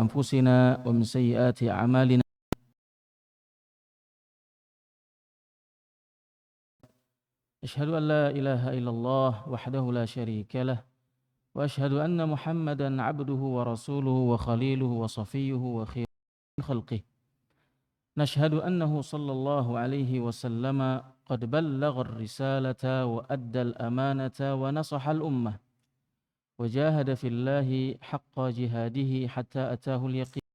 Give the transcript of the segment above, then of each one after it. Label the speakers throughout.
Speaker 1: أنفسنا ومن سيئات أعمالنا. أشهد أن لا إله إلا الله وحده لا شريك له وأشهد أن محمدا عبده ورسوله وخليله وصفيه وخير من خلقه. نشهد أنه صلى الله عليه وسلم قد بلغ الرسالة وأدى الأمانة ونصح الأمة وجاهد في الله حق جهاده حتى أتاه اليقين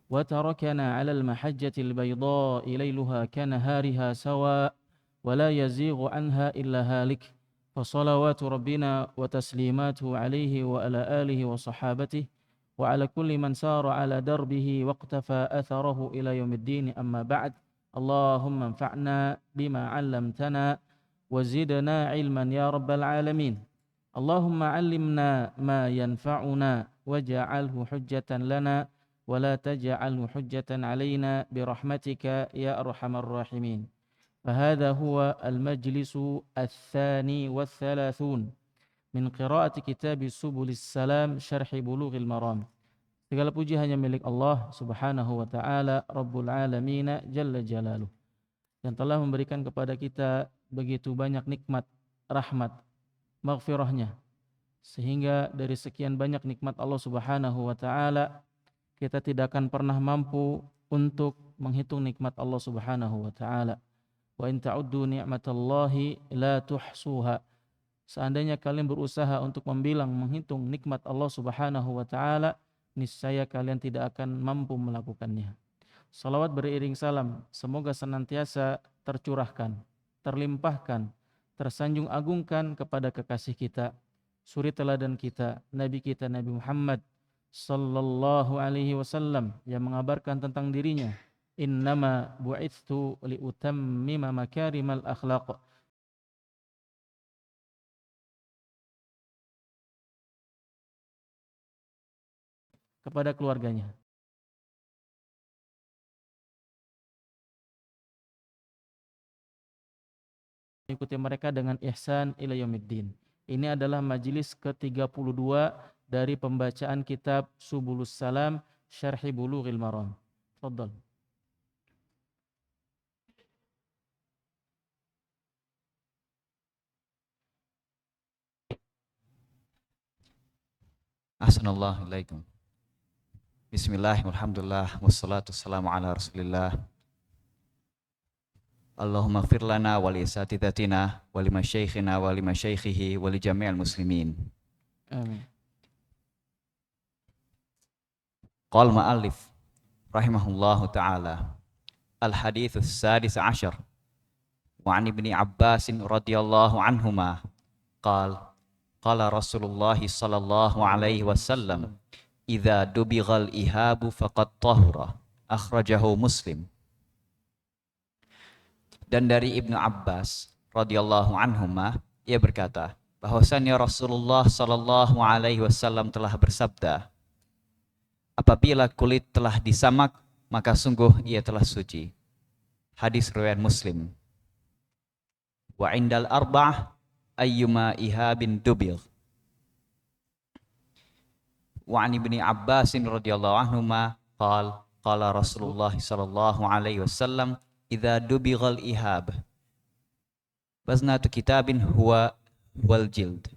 Speaker 1: وتركنا على المحجة البيضاء ليلها كنهارها سواء ولا يزيغ عنها إلا هالك. فصلوات ربنا وتسليماته عليه وعلى آله وصحابته وعلى كل من سار على دربه واقتفى أثره إلى يوم الدين. أما بعد، اللهم انفعنا بما علمتنا وزدنا علما يا رب العالمين. اللهم علمنا ما ينفعنا واجعله حجة لنا ولا تجعله حجة علينا برحمتك يا أرحم الراحمين. فهذا هو المجلس الثاني والثلاثون من قراءة كتاب سبل السلام شرح بلوغ المرام. Segala puji hanya milik Allah subhanahu wa ta'ala Rabbul Alamin Jalla Jalaluh, yang telah memberikan kepada kita begitu banyak nikmat, rahmat, maghfirahnya, sehingga dari sekian banyak nikmat Allah subhanahu wa ta'ala kita tidak akan pernah mampu untuk menghitung nikmat Allah subhanahu wa ta'ala. Wa in ta'uddu ni'matallahi la tuhsuha. Seandainya kalian berusaha untuk membilang, menghitung nikmat Allah subhanahu wa ta'ala, niscaya kalian tidak akan mampu melakukannya. Salawat beriring salam semoga senantiasa tercurahkan, terlimpahkan, tersanjung agungkan kepada kekasih kita, suri teladan kita, Nabi kita Nabi Muhammad sallallahu alaihi wasallam, yang mengabarkan tentang dirinya, innama bu'ithtu liutammima makarimal akhlaq. Kepada keluarganya, ikuti mereka dengan ihsan ila yaumiddin. Ini adalah majelis ke-32 dari pembacaan kitab Subulus Salam Syarhi Bulughil Maram. Tafadhal.
Speaker 2: Assalamualaikum. Bismillahirrahmanirrahim. Alhamdulillah wassalatu wassalamu ala Rasulillah. Allahumma ighfir lana wa li asatidatina wa li masyaikhina wa li masyaikhihi wa li jami'il muslimin.
Speaker 1: Amin.
Speaker 2: Qala ma'alif rahimahullahu ta'ala al-haditsus sadis ashar wa 'an ibni Abbas radhiyallahu anhuma qala qala Rasulullah sallallahu alaihi wasallam idza dubighal ihabu faqad tahura, akhrajahu Muslim. Dan dari Ibnu Abbas radhiyallahu anhuma, ia berkata bahwasanya Rasulullah sallallahu alaihi wasallam telah bersabda, apabila kulit telah disamak maka sungguh ia telah suci. Hadis riwayat Muslim. Wa indal arba'ah ayyuma ihabin dubigh. Wa an ibni Abbas radhiyallahu anhuma qala Rasulullah sallallahu alaihi wasallam idza dubighal ihab baznatu kitabin huwa wal jild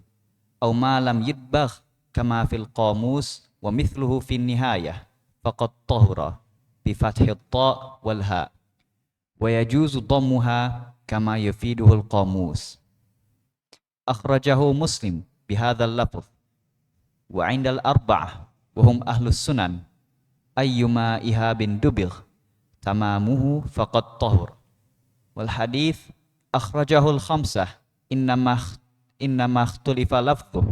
Speaker 2: aw ma lam yudbagh kama fil qamus wa mithluhu fin nihayah faqad tahura bi fathhi ta wal ha wa yajuzu dhammuha kama yufiduhu al qamus. Akhrajahu Muslim bihadzal lafz. Wa indal arba'ah wa hum ahlus sunan ayyuma ihabin dubigh tamamuhu faqad tahur. Wal hadits akhrajahu al khamsah innama ikhtulifa lafdhuhu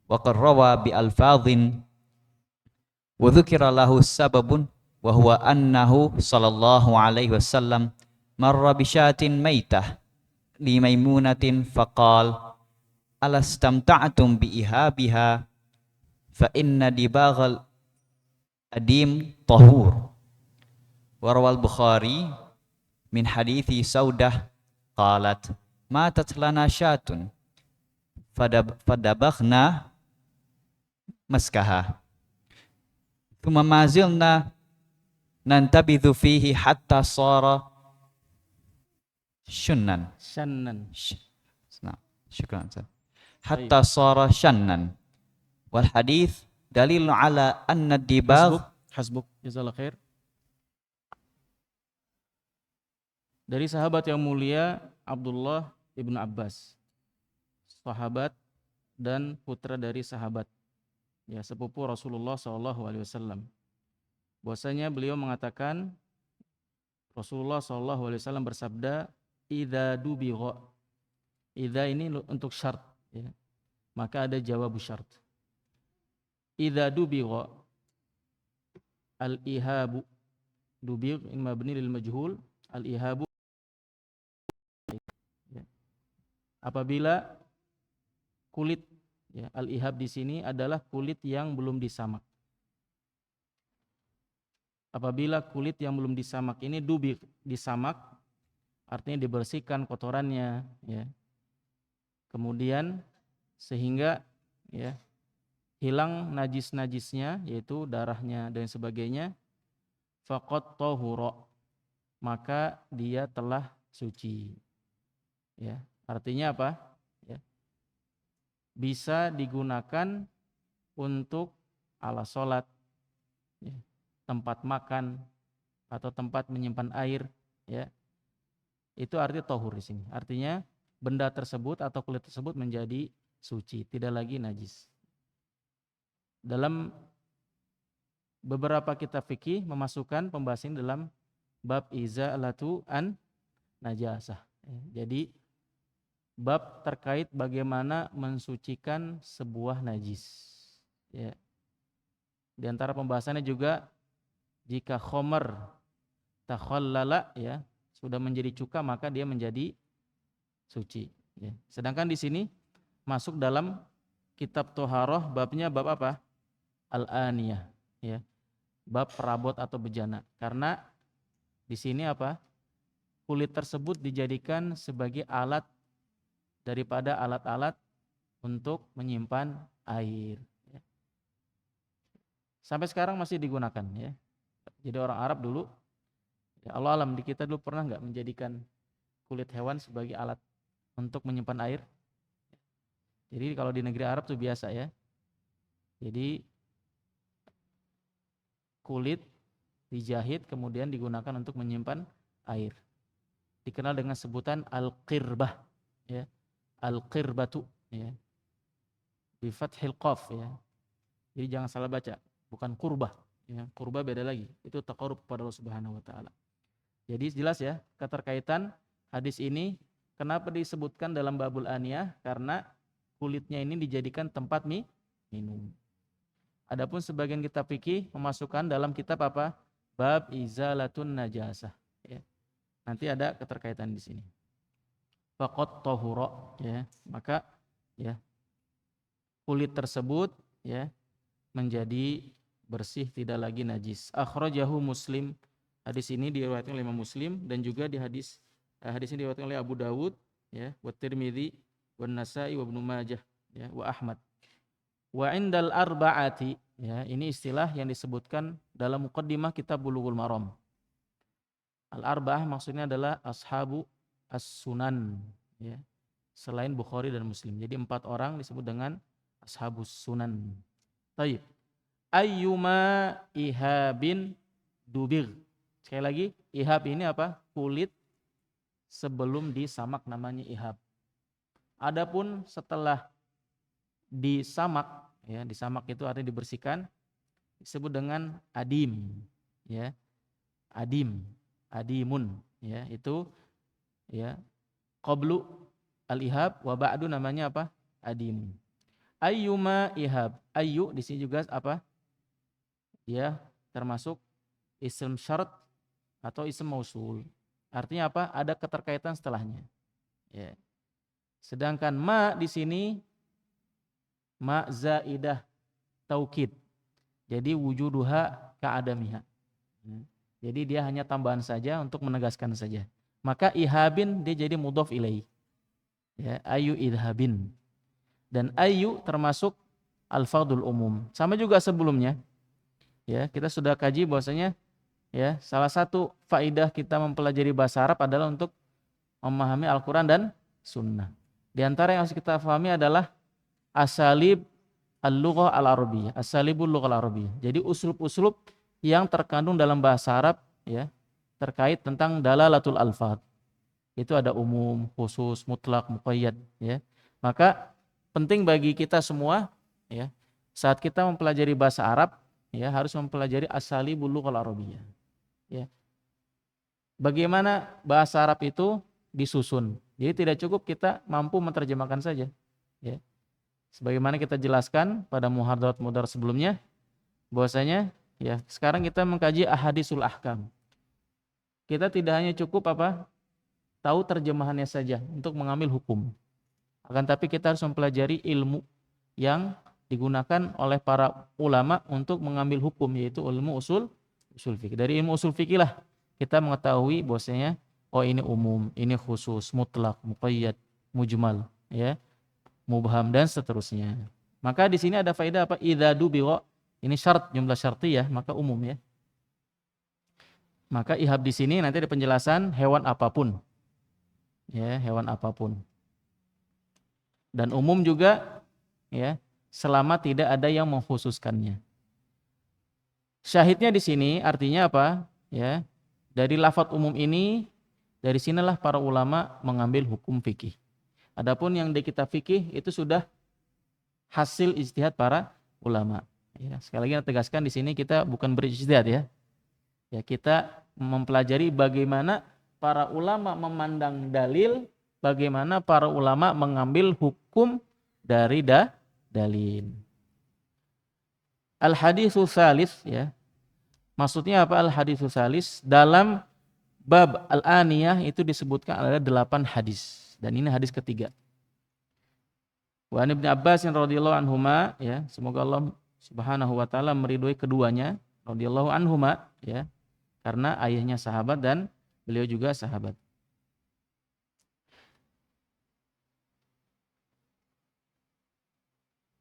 Speaker 2: wa qad rawa bi alfadhin wa dhukira lahu sababun wa huwa annahu sallallahu alaihi wasallam marra bi syatin maitah li maimunatin faqal alastamta'tum bi ihabiha fa inna dibaghal adim tahur. Warawal Bukhari min hadithi Saudah qalat matat lana syatun fadabaghna maskaha thumma ma zilna nantabidhu fihi hatta sara shunnan.
Speaker 1: Shannan.
Speaker 2: Nah, syukran. Hatta sara shannan. Wal hadith dalil ala anna dibagh.
Speaker 1: Hasbuk, jazakallahu khair. Dari sahabat yang mulia Abdullah ibnu Abbas, sahabat dan putra dari sahabat, ya, sepupu Rasulullah SAW. Bahwasanya beliau mengatakan, Rasulullah SAW bersabda, idza dubigha. Idza ini untuk syarat, ya. Maka ada jawab syarat. Idza dubigha al-ihabu. Dubigh in mabni lil majhul, al-ihabu. Apabila kulit, ya, al-ihab di sini adalah kulit yang belum disamak. Apabila kulit yang belum disamak ini disamak, artinya dibersihkan kotorannya, ya. Kemudian sehingga, ya, hilang najis-najisnya, yaitu darahnya dan sebagainya, faqad tahura, maka dia telah suci. Ya, artinya apa? Ya. Bisa digunakan untuk alat sholat, ya, tempat makan atau tempat menyimpan air, ya. Itu arti tahur di sini. Artinya benda tersebut atau kulit tersebut menjadi suci, tidak lagi najis. Dalam beberapa kitab fikih memasukkan pembahasan dalam bab izalatu an najasah. Jadi bab terkait bagaimana mensucikan sebuah najis. Ya. Di antara pembahasannya juga jika khomer takhallala, ya, sudah menjadi cuka maka dia menjadi suci. Ya. Sedangkan di sini masuk dalam kitab Toharoh, babnya bab apa? Al-aniyah, ya. Bab perabot atau bejana. Karena di sini apa? Kulit tersebut dijadikan sebagai alat daripada alat-alat untuk menyimpan air. Ya. Sampai sekarang masih digunakan, ya. Jadi orang Arab dulu, ya, Allah alam di kita dulu pernah nggak menjadikan kulit hewan sebagai alat untuk menyimpan air? Jadi kalau di negeri Arab tuh biasa, ya. Jadi kulit dijahit kemudian digunakan untuk menyimpan air. Dikenal dengan sebutan al-qirbah, ya. Al-qirbatu, ya. Bi fathil qaf, ya. Jadi jangan salah baca, bukan kurbah, ya. Kurbah beda lagi. Itu taqarrub kepada Allah Subhanahu wa taala. Jadi jelas, ya, keterkaitan hadis ini kenapa disebutkan dalam babul aniyah, karena kulitnya ini dijadikan tempat minum. Adapun sebagian kitab fikih memasukkan dalam kitab apa? Bab izalatun najasah, ya. Nanti ada keterkaitan di sini. Faqad tahura, ya. Maka, ya, kulit tersebut, ya, menjadi bersih, tidak lagi najis. Akhrajahu Muslim. Hadis ini diriwayatkan oleh Imam Muslim dan juga di hadis ini diriwayatkan oleh Abu Dawud, ya, wa Tirmidzi, wa Nasa'i, wa Ibnu Majah, ya, wa Ahmad. Wa indal arba'ati, ya, ini istilah yang disebutkan dalam muqaddimah kitab Bulughul Maram. Al-arba'ah maksudnya adalah ashabu as-sunan, ya, selain Bukhari dan Muslim. Jadi 4 orang disebut dengan ashabus sunan. Taib. Ayyuma ihabin dubir. Sekali lagi, ihab ini apa? Kulit sebelum disamak namanya ihab. Adapun setelah disamak, ya, disamak itu artinya dibersihkan, disebut dengan adim, ya. Adimun, ya, itu, ya, qablu al-ihab wa ba'du namanya apa? Adim. Ayyuma ihab. Ayyu di sini juga apa? Ya, termasuk ism syarat atau ism mausul. Artinya apa? Ada keterkaitan setelahnya. Ya. Sedangkan ma di sini ma zaidah taukid. Jadi wujuduha ka'adamiha. Jadi dia hanya tambahan saja untuk menegaskan saja. Maka ihabin dia jadi mudhaf ilaih. Ya, ayu idhabin. Dan ayu termasuk al-fadhul umum. Sama juga sebelumnya. Ya, kita sudah kaji bahwasanya ya, salah satu faidah kita mempelajari bahasa Arab adalah untuk memahami Al-Qur'an dan sunnah. Di antara yang harus kita pahami adalah asalib al-lughah al-arabiyyah, asalibul lughah al-arabiyyah. Jadi uslub-uslub yang terkandung dalam bahasa Arab ya, terkait tentang dalalatul alfaz. Itu ada umum, khusus, mutlak, muqayyad ya. Maka penting bagi kita semua ya, saat kita mempelajari bahasa Arab ya, harus mempelajari asalibul lughah al-arabiyyah. Ya. Bagaimana bahasa Arab itu disusun. Jadi tidak cukup kita mampu menerjemahkan saja. Ya. Sebagaimana kita jelaskan pada muhadzarat sebelumnya, bahwasanya ya sekarang kita mengkaji ahadisul ahkam. Kita tidak hanya cukup tahu terjemahannya saja untuk mengambil hukum. Akan tapi kita harus mempelajari ilmu yang digunakan oleh para ulama untuk mengambil hukum, yaitu ilmu usul fikih. Dari ilmu usul fikih lah kita mengetahui bahwasanya oh ini umum, ini khusus, mutlak, muqayyad, mujmal, ya, mubham dan seterusnya. Maka di sini ada faedah idza dubigha, ini syarat, jumlah syartiyah, maka umum ya. Maka ihab di sini nanti ada penjelasan hewan apapun. Ya, hewan apapun. Dan umum juga ya, selama tidak ada yang mengkhususkannya. Syahidnya di sini artinya apa? Ya, dari lafadz umum ini, dari sinilah para ulama mengambil hukum fikih. Adapun yang di kitab fikih itu sudah hasil ijtihad para ulama. Ya, sekali lagi tegaskan di sini kita bukan berijtihad ya. Ya, kita mempelajari bagaimana para ulama memandang dalil, bagaimana para ulama mengambil hukum dari dalil. Al-haditsus salis ya. Maksudnya apa al-haditsus salis? Dalam bab al-aniyah itu disebutkan ada 8 hadis dan ini hadis ketiga. Wa Ibnu Abbas radhiyallahu anhuma ya, semoga Allah Subhanahu wa taala meridhoi keduanya radhiyallahu anhuma ya. Karena ayahnya sahabat dan beliau juga sahabat.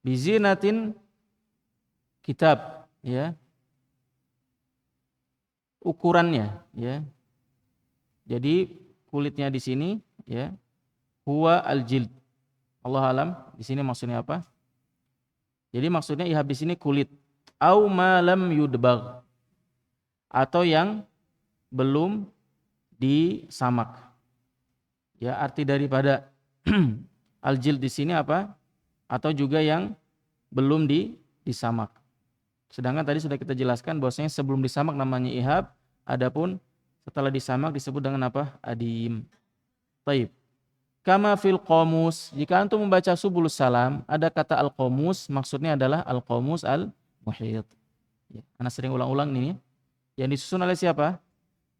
Speaker 1: Bizinatin kitab ya. Ukurannya ya. Jadi kulitnya di sini ya. Huwa al-jild. Allah alam di sini maksudnya apa? Jadi maksudnya ihab di sini kulit. Au ma lam yudbagh. Atau yang belum disamak. Ya, arti daripada al-jild di sini apa? Atau juga yang belum disamak. Sedangkan tadi sudah kita jelaskan bahwasanya sebelum disamak namanya ihab, adapun setelah disamak disebut dengan apa? Adim. Taib. Kama fil qamus, jika antum membaca Subulus Salam, ada kata al-qamus, maksudnya adalah al-qamus al-muhit. Ya, Ana sering ulang-ulang ini. Yang disusun oleh siapa?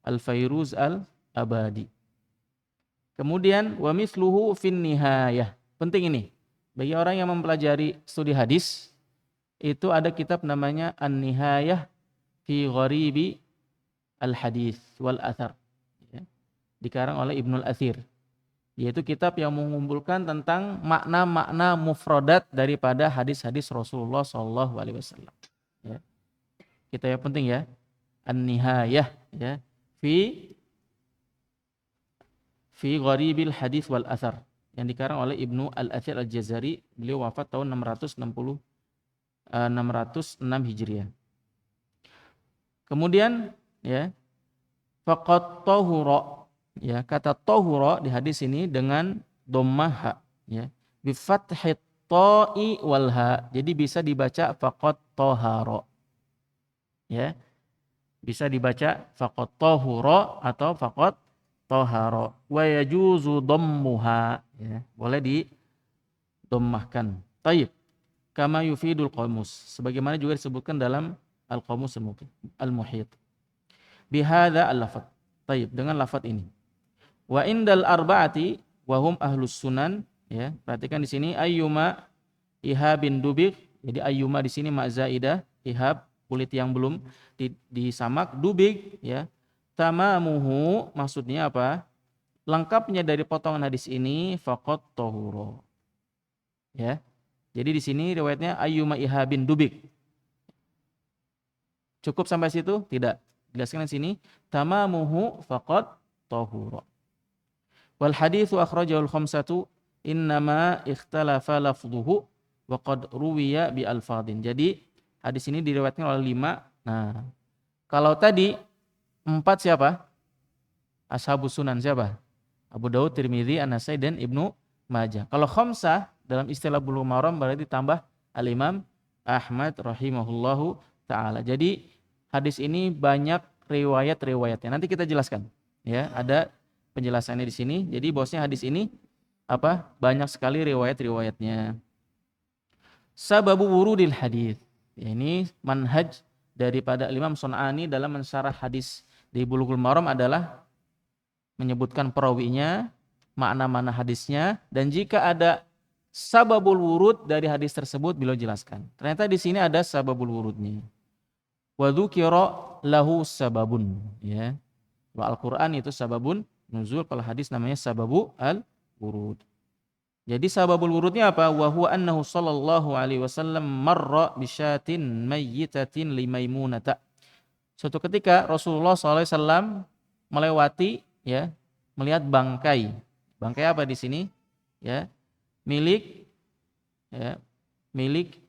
Speaker 1: Al-Fairuz al-Abadi. Kemudian wa mithluhu fin nihayah. Penting ini. Bagi orang yang mempelajari studi hadis, itu ada kitab namanya An-Nihayah fi Gharibi al-Hadis wal Athar. Ya, dikarang oleh Ibnul Athir. Yaitu kitab yang mengumpulkan tentang makna-makna mufradat daripada hadis-hadis Rasulullah SAW. Ya. Kitab yang penting ya. An-Nihayah ya fi Gharibil Hadis wal Athar yang dikarang oleh Ibnu Al-Athir Al-Jazari. Beliau wafat tahun 606 Hijriah. Kemudian ya faqat tahura ya, kata tahura di hadis ini dengan dhammah ha ya, bi fathit ta'i wal ha. Jadi bisa dibaca faqat tahara. Ya. Bisa dibaca faqat tahura atau faqat tahara. Wa yajuzu dhammuha ya, boleh didommahkan. Taib. Kama yufidul qamus, sebagaimana juga disebutkan dalam al-qamus al-muhit. Bihadza al-lafaz. Taib, dengan lafaz ini. Wa indal arba'ati wa hum ahlus sunan ya. Perhatikan di sini ayyuma ihabin dubik. Jadi ayyuma di sini ma zaidah, ihab kulit yang belum disamak, dubik ya. Tamamuhu maksudnya apa? Lengkapnya dari potongan hadis ini faqat tahura. Ya. Jadi di sini riwayatnya ayyuma ihabin dubik. Cukup sampai situ? Tidak. Jelaskan di sini, tamamuhu faqad tahura. Wal haditsu akhrajahu al-khamsatu innama ikhtalafa lafdhuhu wa qad ruwiya bi alfadhin. Jadi hadis ini diriwayatkan oleh 5. Nah, kalau tadi 4 siapa? Ashabus sunan siapa? Abu Daud, Tirmidzi, An-Nasai dan Ibnu Majah. Kalau khamsah dalam istilah Bulughul Maram berarti tambah Al-Imam Ahmad rahimahullahu taala. Jadi hadis ini banyak riwayat-riwayatnya. Nanti kita jelaskan. Ya, ada penjelasannya di sini. Jadi bosnya hadis ini banyak sekali riwayat-riwayatnya. Sababu wurudil hadis. Ya, ini manhaj daripada Imam Sun'ani dalam mensyarah hadis di Bulughul Maram adalah menyebutkan perawinya, makna-makna hadisnya, dan jika ada sababul wurud dari hadis tersebut beliau jelaskan. Ternyata di sini ada sababul wurudnya. Wa dzukira lahu sababun, ya. Kalau Al-Qur'an itu sababun nuzul, kalau hadis namanya sababu al-wurud. Jadi sababul wurudnya apa? Wa huwa annahu sallallahu alaihi wasallam marra bisyatin mayyitatin li Maimunata. Suatu ketika Rasulullah SAW melewati, ya, melihat bangkai. Bangkai apa di sini? Ya, milik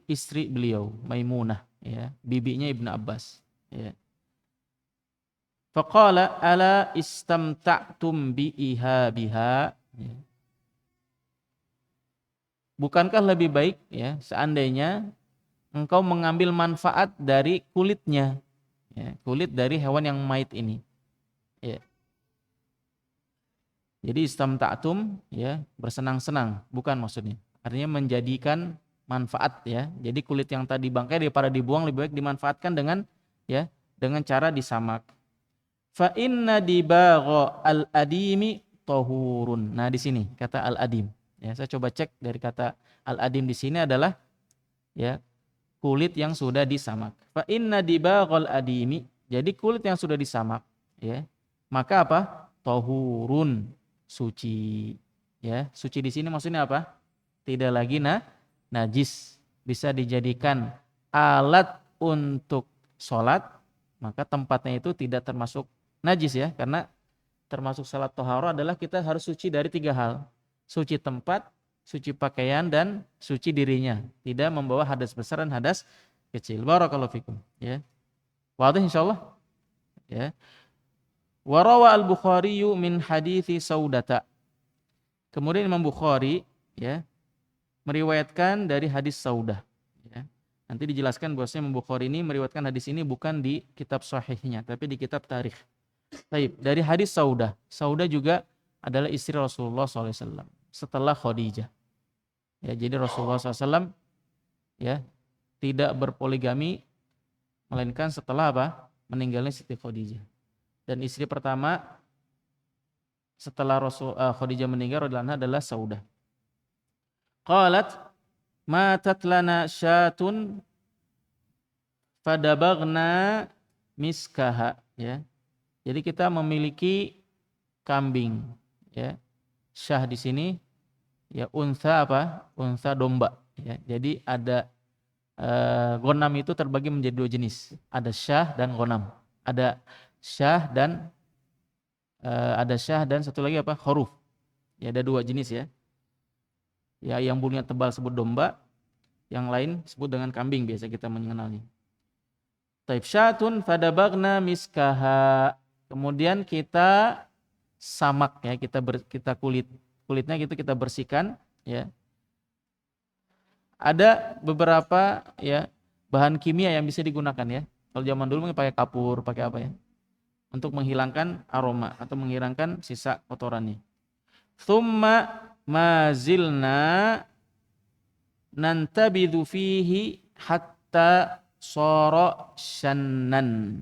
Speaker 1: istri beliau, Maimunah, ya, bibinya Ibnu Abbas, ya. Faqala ala istamta'tum biha, ya. Bukankah lebih baik, ya, seandainya engkau mengambil manfaat dari kulitnya, ya, kulit dari hewan yang mait ini, ya. Jadi istamta'tum, ya, bersenang-senang, bukan maksudnya. Artinya menjadikan manfaat, ya. Jadi kulit yang tadi bangkai daripada dibuang lebih baik dimanfaatkan dengan, ya, dengan cara disamak. Fa inna dibagha al-adimi tahurun. Nah, di sini kata al-adim. Ya, saya coba cek dari kata al-adim di sini adalah, ya, kulit yang sudah disamak. Fa inna dibaghal adimi. Jadi kulit yang sudah disamak, ya. Maka apa? Tahurun, suci. Ya, suci di sini maksudnya apa? Tidak lagi najis, bisa dijadikan alat untuk sholat, maka tempatnya itu tidak termasuk najis, ya, karena termasuk salat toharo adalah kita harus suci dari 3 hal. Suci tempat, suci pakaian, dan suci dirinya. Tidak membawa hadas besar dan hadas kecil. Barakallahu fikum, ya. Wadih insyaallah, ya. Wa rawa al-Bukhari min hadithi Saudata. Kemudian Imam Bukhari, ya, meriwayatkan dari hadis Saudah, ya. Nanti dijelaskan bahwasanya Imam Bukhari ini meriwayatkan hadis ini bukan di kitab sahihnya, tapi di kitab tarikh. Baik, dari hadis Saudah. Saudah juga adalah istri Rasulullah SAW setelah Khadijah. Ya, jadi Rasulullah SAW, ya, tidak berpoligami melainkan setelah meninggalnya Siti Khadijah. Dan istri pertama setelah Khadijah meninggal radhiyallahu anha adalah Saudah. Qalat matat lana syatun fadabagna miskaha, ya. Jadi kita memiliki kambing, ya. Syah di sini, ya, unsa unsa domba, ya. Jadi ada ghanam itu terbagi menjadi 2 jenis. Ada syah dan ghanam. Ada syah dan satu lagi khuruf. Ya, ada 2 jenis, ya. Ya, yang bulunya tebal sebut domba, yang lain sebut dengan kambing, biasa kita mengenalnya. Taib syatun fadabagna miskaha. Kemudian kita samak, ya, kita kulitnya gitu kita bersihkan, ya. Ada beberapa, ya, bahan kimia yang bisa digunakan, ya. Kalau zaman dulu mungkin pakai kapur, pakai apa, ya, untuk menghilangkan aroma atau menghilangkan sisa kotorannya. Tsumma mazilna nantabidu fihi hatta sara shannan,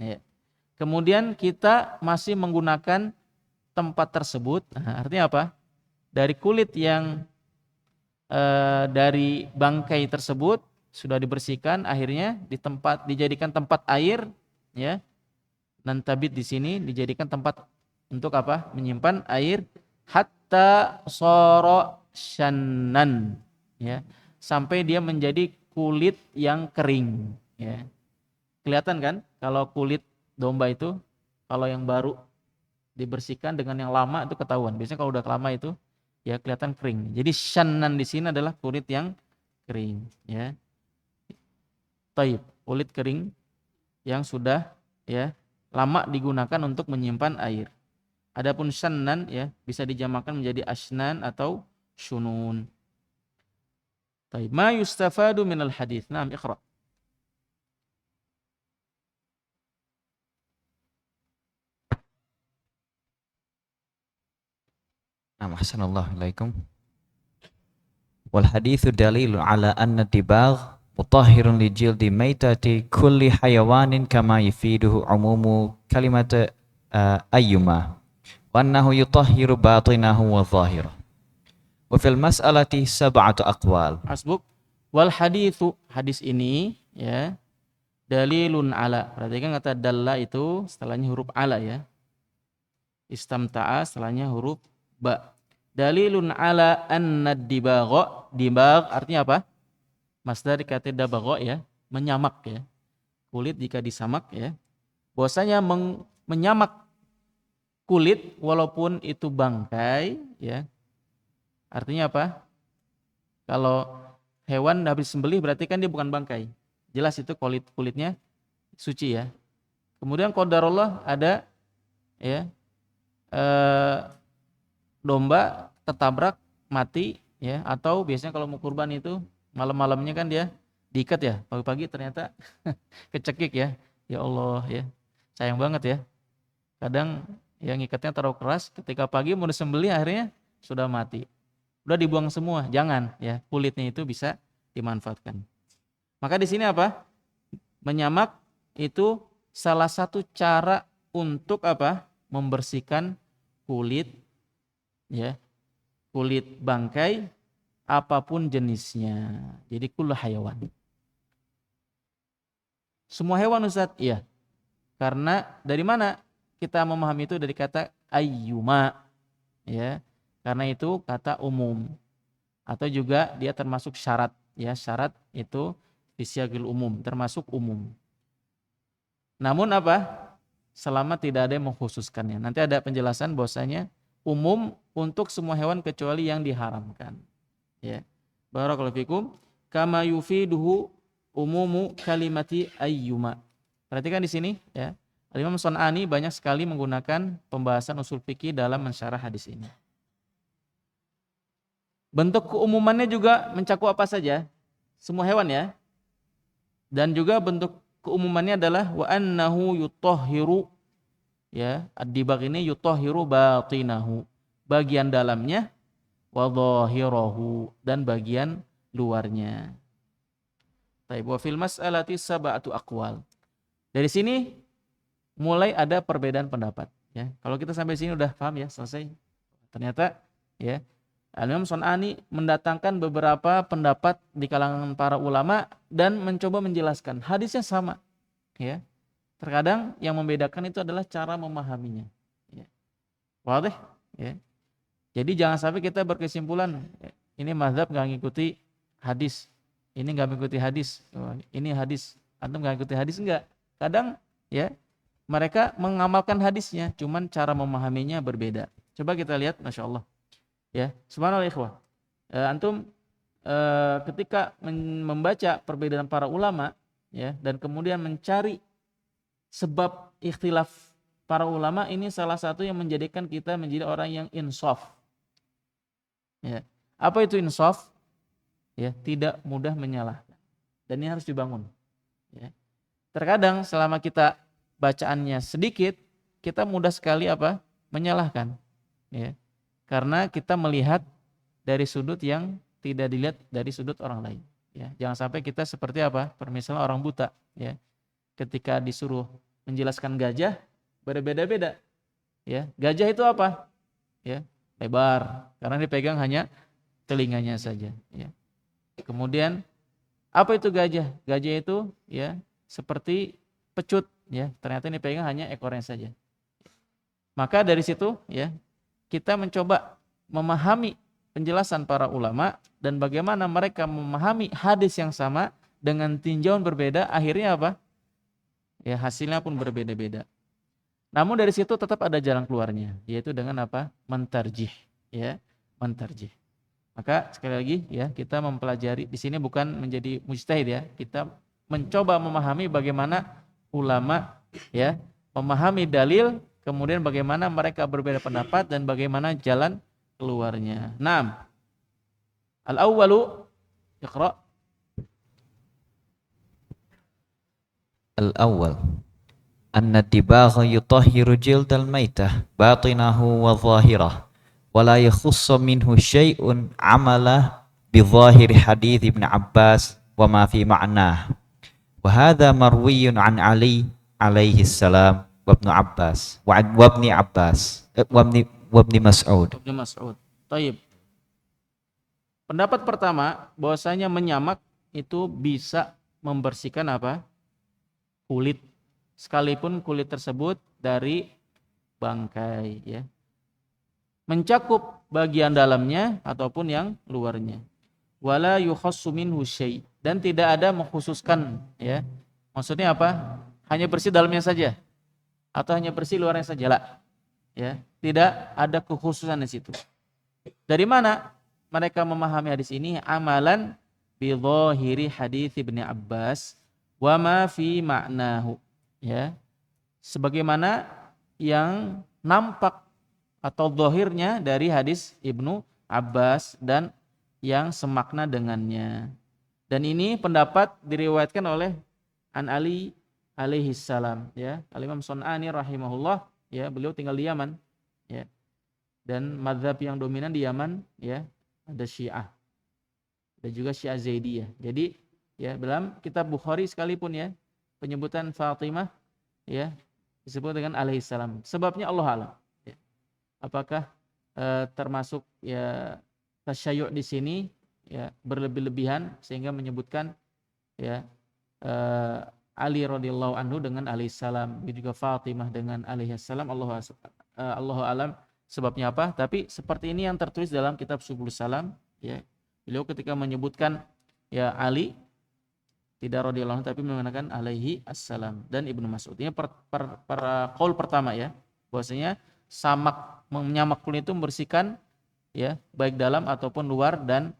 Speaker 1: ya. Kemudian kita masih menggunakan tempat tersebut. Nah, artinya apa? Dari kulit yang dari bangkai tersebut sudah dibersihkan, akhirnya dijadikan tempat air, ya. Nantabid di sini dijadikan tempat untuk menyimpan air hatta sara shannan, ya, sampai dia menjadi kulit yang kering, ya. Kelihatan kan kalau kulit domba itu, kalau yang baru dibersihkan dengan yang lama itu ketahuan. Biasanya kalau udah lama itu ya kelihatan kering. Jadi shannan di sini adalah kulit yang kering, ya. Taib, kulit kering yang sudah ya lama digunakan untuk menyimpan air. Adapun shannan ya bisa dijamakan menjadi asnan atau shunun. Taib, ma yustafadu minal hadits. Naam, iqra.
Speaker 2: Ahsanallahu ilaikum. Wal hadithu dalilun ala anna dibagh mutahhirun li jildi maitati kulli hayawanin kama yufiduhu umumu kalimat ayyuma wa annahu yutahhiru batinahu wa zahirah. Wa fil mas'alati sab'atu aqwal.
Speaker 1: Hasbuk. Wal hadithu, hadis ini ya dalilun ala. Perhatikan kata dalla itu setelahnya huruf ala ya. Istamta'a setelahnya huruf ba. Dalilun ala anna dibagha. Dibagh artinya apa? Masdar kata dabagha ya, menyamak ya. Kulit jika disamak ya. Bahwasanya menyamak kulit walaupun itu bangkai ya. Artinya apa? Kalau hewan habis sembelih berarti kan dia bukan bangkai. Jelas itu kulitnya suci ya. Kemudian qadarullah ada ya domba tertabrak mati ya, atau biasanya kalau mau kurban itu malam-malamnya kan dia diikat ya, pagi-pagi ternyata kecekik ya. Ya Allah ya. Sayang banget ya. Kadang yang ngikatnya terlalu keras, ketika pagi mau disembelih akhirnya sudah mati. Udah dibuang semua, jangan ya, kulitnya itu bisa dimanfaatkan. Maka di sini apa? Menyamak itu salah satu cara untuk apa? Membersihkan kulit ya. Kulit bangkai apapun jenisnya. Jadi kullu hayawan. Semua hewan Ustaz? Iya. Karena dari mana kita memahami itu? Dari kata ayyuma ya. Karena itu kata umum. Atau juga dia termasuk syarat ya. Syarat itu bisyagil umum, termasuk umum. Namun apa? Selama tidak ada yang mengkhususkannya. Nanti ada penjelasan bahwasanya umum untuk semua hewan kecuali yang diharamkan. Ya. Barakallahu fikum. Kama yufiduhu umumu kalimati ayyuma. Perhatikan di sini ya. Al-Imam Sun'ani banyak sekali menggunakan pembahasan usul fikih dalam mensyarah hadis ini. Bentuk keumumannya juga mencakup apa saja? Semua hewan ya. Dan juga bentuk keumumannya adalah wa annahu yutahhiru ya, ad-dibagh ini yutahhiru batinahu, bagian dalamnya, wa dhahirahu, dan bagian luarnya. Taib, wa fil mas'alati sab'atu aqwal. Dari sini mulai ada perbedaan pendapat ya. Kalau kita sampai sini udah paham ya, selesai. Ternyata ya Al-Imam Sun'ani mendatangkan beberapa pendapat di kalangan para ulama dan mencoba menjelaskan. Hadisnya sama ya. Terkadang yang membedakan itu adalah cara memahaminya. Ya. Wadah, ya. Jadi jangan sampai kita berkesimpulan ini mazhab nggak ngikuti hadis, ini nggak mengikuti hadis, ini hadis, antum nggak ngikuti hadis, enggak. Kadang ya mereka mengamalkan hadisnya, cuman cara memahaminya berbeda. Coba kita lihat, masya Allah. Ya, subhanallah ikhwah. Antum ketika membaca perbedaan para ulama, ya, dan kemudian mencari sebab ikhtilaf para ulama, ini salah satu yang menjadikan kita menjadi orang yang insaf. Ya. Apa itu insaf? Ya, tidak mudah menyalahkan. Dan ini harus dibangun. Ya. Terkadang selama kita bacaannya sedikit, kita mudah sekali apa? Menyalahkan. Ya. Karena kita melihat dari sudut yang tidak dilihat dari sudut orang lain. Ya. Jangan sampai kita seperti apa? Misalnya orang buta. Ya. Ketika disuruh menjelaskan gajah, berbeda-beda. Ya, gajah itu apa? Ya, lebar, karena dipegang hanya telinganya saja. Ya. Kemudian apa itu gajah? Gajah itu ya seperti pecut. Ya, ternyata ini pegang hanya ekornya saja. Maka dari situ ya kita mencoba memahami penjelasan para ulama dan bagaimana mereka memahami hadis yang sama dengan tinjauan berbeda. Akhirnya apa? ya hasilnya pun berbeda-beda. Namun dari situ tetap ada jalan keluarnya, yaitu dengan apa? Mentarjih, ya, mentarjih. Maka sekali lagi ya, kita mempelajari di sini bukan menjadi mujtahid ya, kita mencoba memahami bagaimana ulama ya memahami dalil, kemudian bagaimana mereka berbeda pendapat dan bagaimana jalan keluarnya. Naam. Al-awwalu iqra.
Speaker 2: Al-awwal anna dibagha yutahhiru jildal maitah batinahu wa zahirah wa la yakhussu minhu syai'un amala bi zahiri hadits Ibn Abbas wa ma fi ma'nah. Wa hadha marwiyun an Ali alaihi salam wa Ibn Abbas wa Ibn Abbas wa Ibn Mas'ud.
Speaker 1: Ibnu Mas'ud. Taib. Pendapat pertama bahwasanya menyamak itu bisa membersihkan apa? Kulit, sekalipun kulit tersebut dari bangkai ya. Mencakup bagian dalamnya ataupun yang luarnya. Wala yukhassu minhu syai', dan tidak ada mengkhususkan ya. Maksudnya apa? Hanya bersih dalamnya saja atau hanya bersih luarnya saja lah. Ya, tidak ada kekhususan di situ. Dari mana mereka memahami hadis ini? Amalan bi dhahiri hadits Ibnu Abbas wa ma fi ma'nahu. Ya. Sebagaimana yang nampak atau zahirnya dari hadis Ibnu Abbas dan yang semakna dengannya. Dan ini pendapat diriwayatkan oleh An Ali alaihi salam ya. Al-Imam Sun'ani rahimahullah ya, beliau tinggal di Yaman ya. Dan mazhab yang dominan di Yaman ya, ada Syiah. Dan juga Syiah Zaidiyah. Jadi ya dalam kitab Bukhari sekalipun ya, penyebutan Fatimah ya disebut dengan alaihi salam. Sebabnya Allah alam. Ya. Apakah termasuk ya tasyayyu' di sini ya berlebih-lebihan sehingga menyebutkan ya Ali radhiyallahu anhu dengan alaihi salam, juga Fatimah dengan alaihi salam. Allahu alam sebabnya apa? Tapi seperti ini yang tertulis dalam kitab Subul Salam ya. Beliau ketika menyebutkan ya Ali tidak radhiyallahu anhu tapi menggunakan alaihi assalam. Dan Ibnu Mas'ud ini qaul pertama ya, bahwasanya menyamak kulit itu membersihkan ya baik dalam ataupun luar dan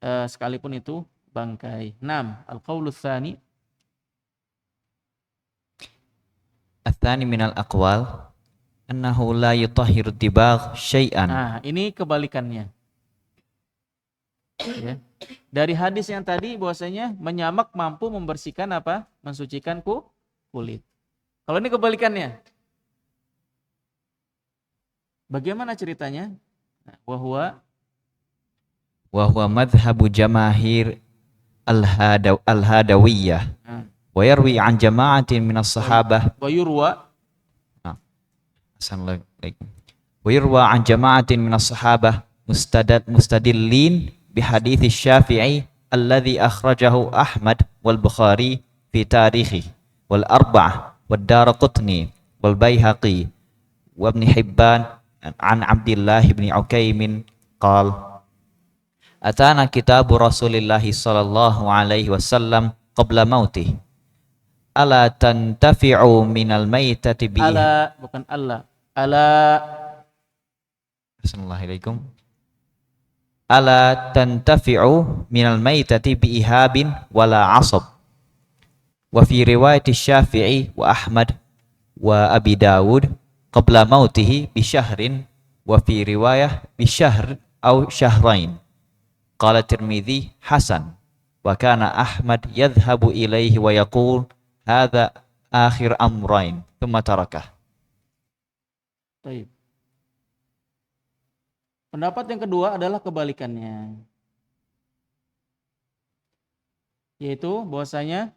Speaker 1: sekalipun itu bangkai. 6. Al-qaulu tsani.
Speaker 2: Atsani minal aqwal annahu la yutahhiru dibagh syai'an.
Speaker 1: Nah, ini kebalikannya. Ya. Dari hadis yang tadi bahwasanya menyamak mampu membersihkan apa? Mensucikan kulit. Kalau ini kebalikannya. Bagaimana ceritanya? Wa
Speaker 2: huwa madhhabu jamahir al-hadawiyah wa yarwi an jama'atin minas sahabah
Speaker 1: wa yurwa
Speaker 2: wa yurwa an jama'atin minas sahabah mustadillin بحديث الشافعي الذي أخرجه أحمد والبخاري في تاريخه والأربعة والدارقطني والبيهقي وابن حبان عن عبد الله بن عكيم قال أتانا كتاب رسول الله صلى الله عليه وسلم قبل موته ألا تنتفعوا من الميتة
Speaker 1: ألا bukan Allah ألا
Speaker 2: Assalamualaikum ala tantafi'u minal maitati bi ihabin wala asab. Wa fi riwayat Syafi'i wa Ahmad wa Abi Dawud qabla mautihi bi syahrin wa fi riwayah bi syahr au syahrain. Qala Tirmidzi hasan wa kana Ahmad yadhhabu ilaihi wa yaqul hadza akhir amrain thumma tarakah.
Speaker 1: Baik. Pendapat yang kedua adalah kebalikannya, yaitu bahwasanya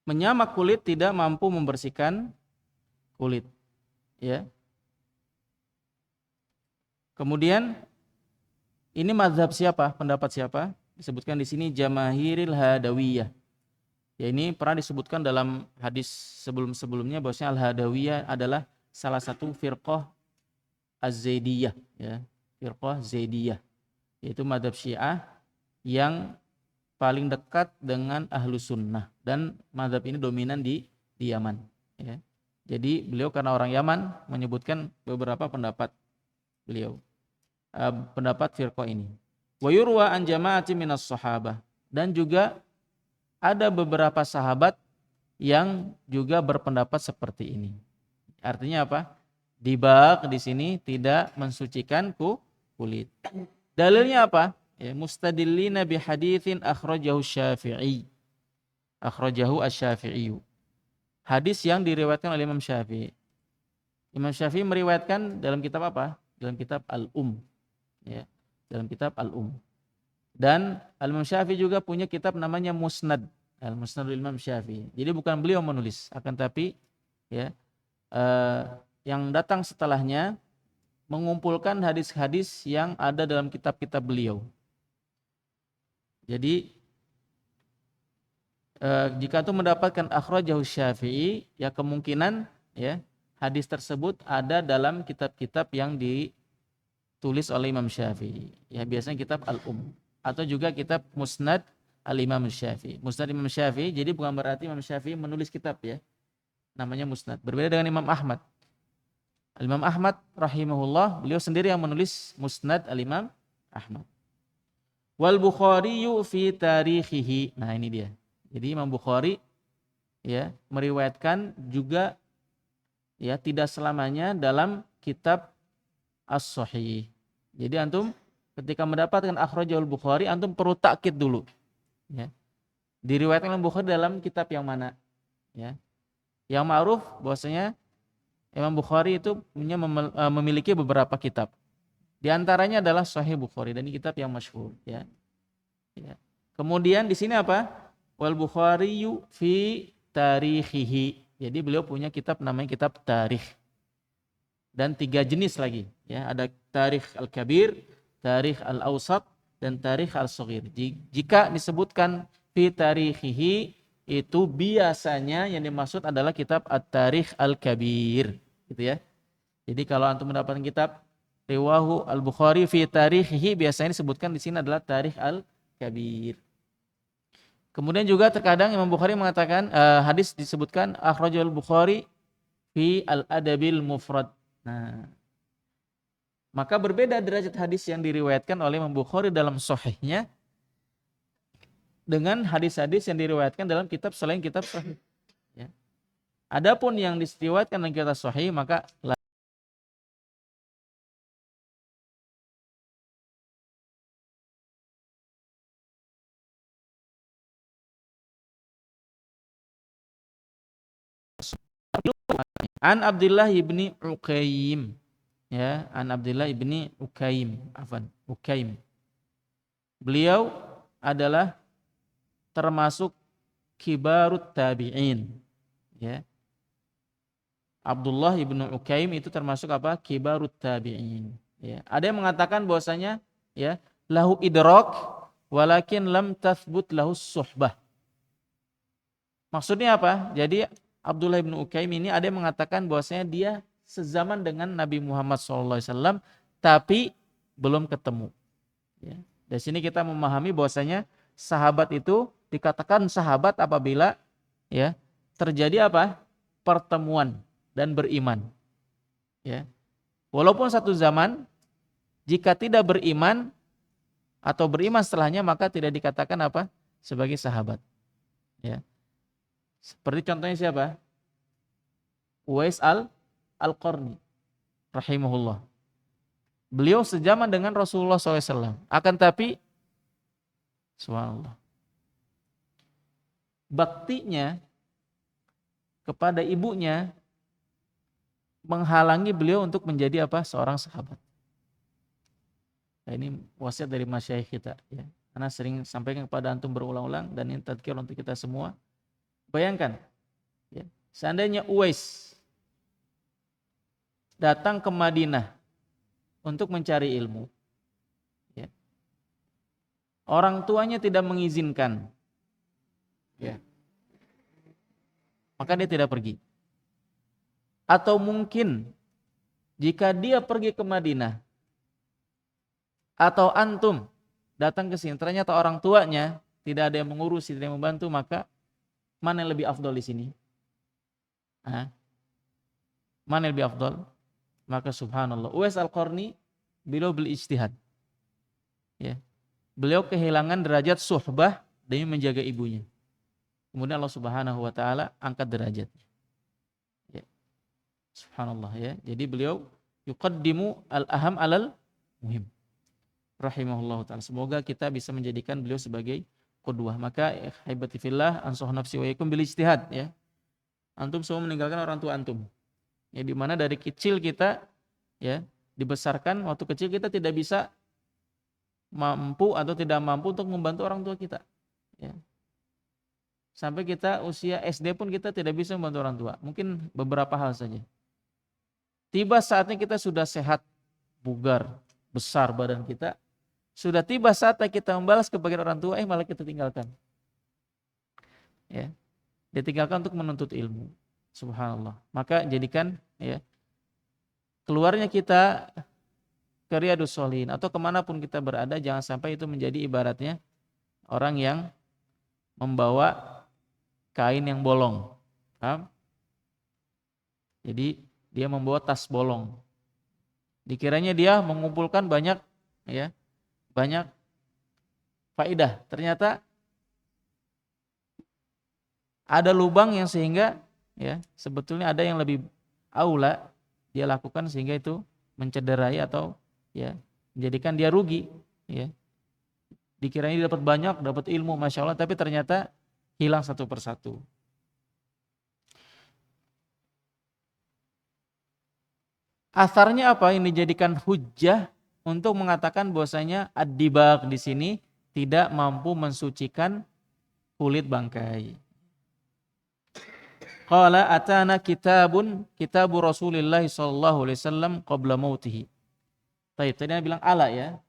Speaker 1: menyamak kulit tidak mampu membersihkan kulit, ya. Kemudian ini mazhab siapa? Pendapat siapa? Disebutkan di sini Jamahiril Hadawiyah. Ya, ini pernah disebutkan dalam hadis sebelum-sebelumnya bahwasanya Al-Hadawiyah adalah salah satu firqah Az-Zaidiyah ya, firqah Zaidiyah. yaitu mazhab Syiah yang paling dekat dengan ahlu sunnah, dan mazhab ini dominan di Yaman. Ya. Jadi beliau karena orang Yaman menyebutkan beberapa pendapat beliau, pendapat firqah ini. Wa yurwa an jama'ati minas sahabah, dan juga ada beberapa sahabat yang juga berpendapat seperti ini. Artinya apa? Dibak di sini tidak mensucikan kulit. Dalilnya apa? Ya, mustadillina bi haditsin akhrajahu Syafi'i. Akhrajahu Asy-Syafi'i. Hadis yang diriwayatkan oleh Imam Syafi'i. Imam Syafi'i meriwayatkan dalam kitab apa? Dalam kitab Al-Um. Ya, dalam kitab Al-Um. Dan Imam Syafi'i juga punya kitab namanya Musnad. Al-Musnadul Imam Syafi'i. Jadi bukan beliau menulis, akan tapi ya yang datang setelahnya mengumpulkan hadis-hadis yang ada dalam kitab-kitab beliau. Jadi jika itu mendapatkan akhrajahu Syafi'i, ya kemungkinan ya hadis tersebut ada dalam kitab-kitab yang ditulis oleh Imam Syafi'i. Ya biasanya kitab Al-Um atau juga kitab Musnad Al-Imam Syafi'i. Musnad Imam Syafi'i, jadi bukan berarti Imam Syafi'i menulis kitab ya. Namanya Musnad. Berbeda dengan Imam Ahmad. Al-Imam Ahmad rahimahullah, beliau sendiri yang menulis Musnad Al-Imam Ahmad. Wal Bukhari fi tarikhihi. Nah, ini dia. Jadi Imam Bukhari ya meriwayatkan juga ya tidak selamanya dalam kitab As-Sahih. Jadi antum ketika mendapatkan akhrajahul Bukhari, antum perlu takkid dulu. Ya. Diriwayatkan oleh Bukhari dalam kitab yang mana? Ya. Yang ma'ruf bahwasanya Imam Bukhari itu memiliki beberapa kitab. Di antaranya adalah Sahih Bukhari, dan ini kitab yang masyhur ya. Ya. Kemudian di sini apa? Wal Bukhari fi tarikhihi. Jadi beliau punya kitab namanya kitab tarikh. Dan 3 jenis lagi ya, ada Tarikh Al-Kabir, Tarikh Al-Awsat, dan Tarikh Al-Shaghir. Jika disebutkan fi tarikhihi, itu biasanya yang dimaksud adalah kitab At-Tarikh Al-Kabir, gitu ya. Jadi kalau antum mendapatkan kitab Riwahu Al-Bukhari fi tarikhihi, biasanya disebutkan di sini adalah Tarikh Al-Kabir. Kemudian juga terkadang Imam Bukhari mengatakan hadis disebutkan akhrajal Bukhari fi Al-Adabil Mufrad. Nah, maka berbeda derajat hadis yang diriwayatkan oleh Imam Bukhari dalam sahihnya dengan hadis-hadis yang diriwayatkan dalam kitab selain kitab sahih. Ya. Adapun yang diriwayatkan dalam kitab sahih, maka An Abdullah ibni Ukaim, ya, An Abdullah ibni Ukaim, Ukaim. Beliau adalah termasuk kibarut tabi'in, ya. Abdullah ibnu Ukaim itu termasuk apa? Kibarut tabi'in. Ya. Ada yang mengatakan bahwasanya ya lahu idrak walakin lam tathbut lahu suhbah. Maksudnya apa? Jadi Abdullah bin Ukaim ini ada yang mengatakan bahwasanya dia sezaman dengan Nabi Muhammad SAW, tapi belum ketemu. Ya. Dari sini kita memahami bahwasanya sahabat itu dikatakan sahabat apabila ya terjadi apa? Pertemuan dan beriman. Ya. Walaupun satu zaman, jika tidak beriman atau beriman setelahnya, maka tidak dikatakan apa? Sebagai sahabat. Ya. Seperti contohnya siapa? Uwais Al-Qarni rahimahullah. Beliau sejaman dengan Rasulullah SAW. Akan tapi subhanallah, baktinya kepada ibunya menghalangi beliau untuk menjadi apa? Seorang sahabat. Nah, ini wasiat dari masyayikh kita ya. Karena sering sampaikan kepada antum berulang-ulang, dan ini tadzkir untuk kita semua. Bayangkan ya, seandainya Uwais datang ke Madinah untuk mencari ilmu, ya. Orang tuanya tidak mengizinkan, ya. Maka dia tidak pergi. Atau mungkin jika dia pergi ke Madinah, atau antum datang ke sini ternyata orang tuanya tidak ada yang mengurusi, tidak yang membantu, maka mana yang lebih afdol di sini? Mana yang lebih afdol? Maka subhanallah, Uwais Al-Qarni beliau berijtihad. Ya. Beliau kehilangan derajat suhbah demi menjaga ibunya. Kemudian Allah Subhanahu wa taala angkat derajatnya. Ya. Subhanallah ya. Jadi beliau yuqaddimu al-aham alal muhim. Rahimahullah taala. Semoga kita bisa menjadikan beliau sebagai qudwah. Maka haibati fillah ansah nafsi wa yakum bil ijtihad ya. Antum semua meninggalkan orang tua antum. Ya, di mana dari kecil kita ya dibesarkan, waktu kecil kita tidak bisa mampu atau tidak mampu untuk membantu orang tua kita. Ya. Sampai kita usia SD pun kita tidak bisa membantu orang tua. Mungkin beberapa hal saja. Tiba saatnya kita sudah sehat, bugar, besar badan kita. Sudah tiba saatnya kita membalas kebahagiaan orang tua, malah kita tinggalkan. Ya. Ditinggalkan untuk menuntut ilmu. Subhanallah. Maka jadikan ya keluarnya kita ke Riyadhus Shalihin atau kemanapun kita berada, jangan sampai itu menjadi ibaratnya orang yang membawa kain yang bolong. Paham? Jadi dia membawa tas bolong. Dikiranya dia mengumpulkan banyak ya, banyak faedah. Ternyata ada lubang yang sehingga ya sebetulnya ada yang lebih aula dia lakukan sehingga itu mencederai atau ya menjadikan dia rugi ya. Dikiranya dapat banyak, dapat ilmu masya Allah, tapi ternyata hilang satu persatu. Asarnya apa? Ini dijadikan hujjah untuk mengatakan bahwasanya ad-dibagh di sini tidak mampu mensucikan kulit bangkai. Qala atana kitabu Rasulillah sallallahu alaihi wasallam qabla mautihi. Baik, tadi bilang ala ya.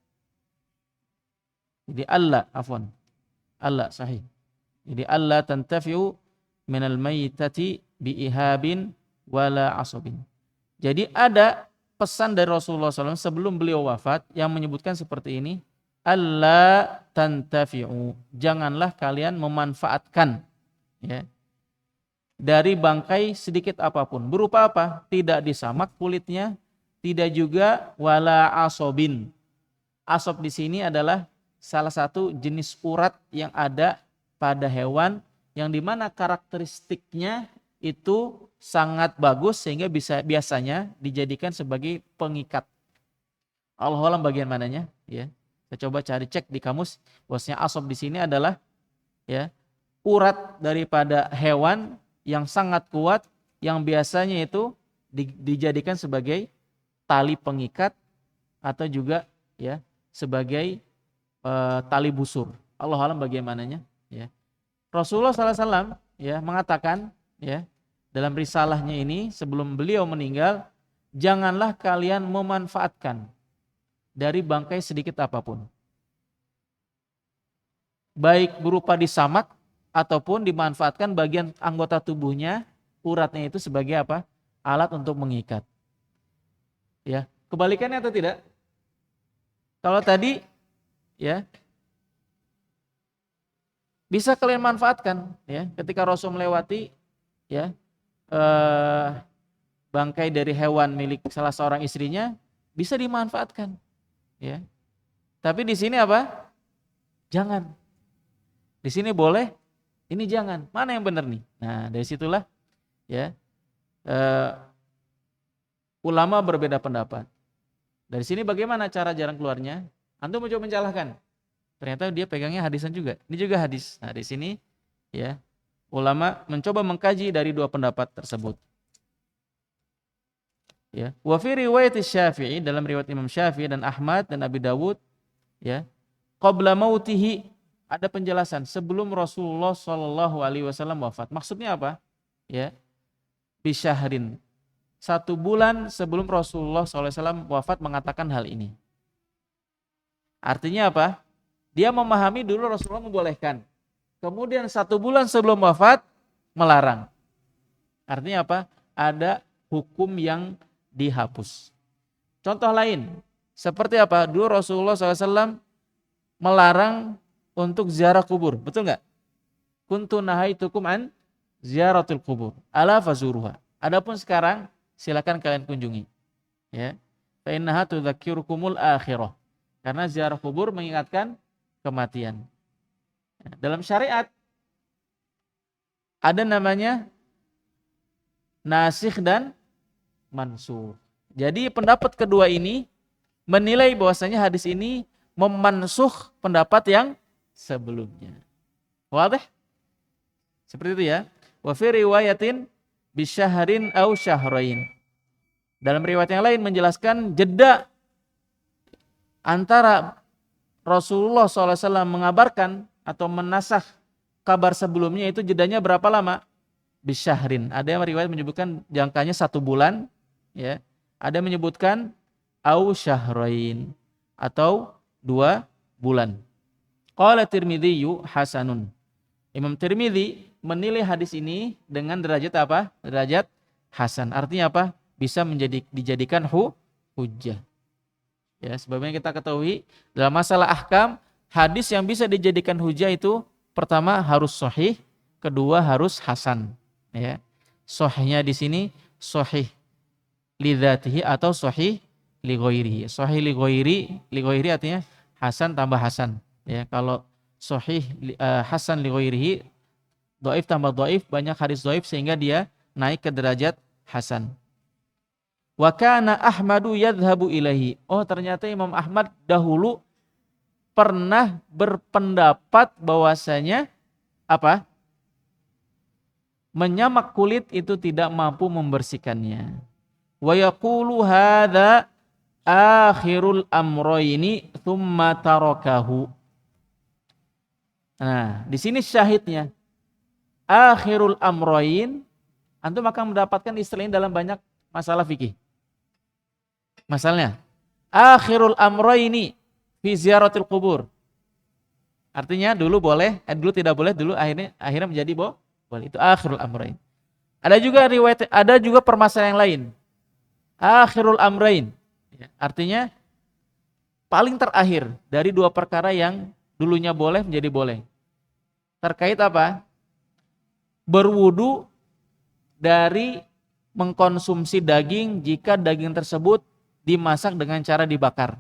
Speaker 1: Jadi Allah, afwan. Allah sahih. Jadi Allah tantafi'u minal maitati bi ihabin wala asabin. Jadi ada pesan dari Rasulullah SAW sebelum beliau wafat yang menyebutkan seperti ini. Allah tantafi'u. Janganlah kalian memanfaatkan ya, dari bangkai sedikit apapun. Berupa apa? Tidak disamak kulitnya, tidak juga wala asobin. Asob di sini adalah salah satu jenis urat yang ada pada hewan yang dimana karakteristiknya itu sangat bagus sehingga bisa biasanya dijadikan sebagai pengikat. Allah alam bagian mananya ya. Saya coba cari cek di kamus bahwasanya asob di sini adalah ya urat daripada hewan yang sangat kuat yang biasanya itu dijadikan sebagai tali pengikat atau juga ya sebagai tali busur. Allah alam bagaimananya ya. Rasulullah SAW ya mengatakan ya dalam risalahnya ini sebelum beliau meninggal, janganlah kalian memanfaatkan dari bangkai sedikit apapun. Baik berupa disamak ataupun dimanfaatkan bagian anggota tubuhnya, uratnya itu sebagai apa? Alat untuk mengikat. Ya, kebalikannya atau tidak? Kalau tadi ya bisa kalian manfaatkan ya ketika Rasul melewati ya bangkai dari hewan milik salah seorang istrinya bisa dimanfaatkan ya. Tapi di sini apa? Jangan. Di sini boleh, ini jangan. Mana yang benar nih? Nah, dari situlah ya ulama berbeda pendapat. Dari sini bagaimana cara jalan keluarnya? Antum mencoba mencalahkan. Ternyata dia pegangnya hadisan juga. Ini juga hadis. Nah, di sini ya ulama mencoba mengkaji dari dua pendapat tersebut. Ya, wa fi riwayat Syafi'i, dalam riwayat Imam Syafi'i dan Ahmad dan Abi Dawud ya, qabla mautihi, ada penjelasan sebelum Rasulullah sallallahu alaihi wasallam wafat. Maksudnya apa? Ya. Bi syahrin. 1 bulan sebelum Rasulullah sallallahu alaihi wasallam wafat mengatakan hal ini. Artinya apa? Dia memahami dulu Rasulullah membolehkan. Kemudian 1 bulan sebelum wafat melarang. Artinya apa? Ada hukum yang dihapus. Contoh lain, Seperti apa? Dulu Rasulullah SAW melarang untuk ziarah kubur, betul nggak? Kuntu nahaitukum an ziaratul kubur, ala fazuruha. Adapun sekarang silakan kalian kunjungi. Ya, fa innaha tudzakirukumul akhirah. Karena ziarah kubur mengingatkan kematian. Dalam syariat ada namanya nasikh dan mansukh. Jadi pendapat kedua ini menilai bahwasanya hadis ini memansukh pendapat yang sebelumnya. Wadah? Seperti itu ya. Wa fi riwayatin bisyahrin aw syahrain. Dalam riwayat yang lain menjelaskan jeda antara Rasulullah SAW mengabarkan atau menasakh kabar sebelumnya itu jedanya berapa lama? Bisyahrin. Ada yang riwayat menyebutkan jangkanya 1 bulan, ya. Ada yang menyebutkan au syahrain atau 2 bulan. Qala Tirmidzi hasanun. Imam Tirmidzi menilai hadis ini dengan derajat apa? Derajat hasan. Artinya apa? Bisa dijadikan hujjah. Ya, sebagaimana kita ketahui dalam masalah ahkam, hadis yang bisa dijadikan hujjah itu pertama harus sahih, kedua harus hasan. Ya. Sahihnya di sini sahih lidzatihi atau sahih li ghairihi. Sahih li ghairi artinya hasan tambah hasan. Ya, kalau sahih hasan li ghairihi, dhaif tambah dhaif, banyak hadis dhaif sehingga dia naik ke derajat hasan. Wa kana Ahmadu yadhhabu ilaihi. Oh, ternyata Imam Ahmad dahulu pernah berpendapat bahwasanya apa? Menyamak kulit itu tidak mampu membersihkannya. Wa yaqulu hadza akhirul amrayni tsumma tarakahu. Nah, di sini syahidnya. Akhirul amrayn, antum akan mendapatkan istilah ini dalam banyak masalah fikih. Masalahnya, akhirul amrayni fi ziyaratil kubur. Artinya dulu boleh, dulu tidak boleh, dulu akhirnya menjadi boleh. Itu akhirul amrayn. Ada juga riwayat, ada juga permasalahan yang lain. Akhirul amrayn, artinya paling terakhir dari 2 perkara yang dulunya boleh menjadi boleh. Terkait apa? Berwudu dari mengkonsumsi daging jika daging tersebut dimasak dengan cara dibakar.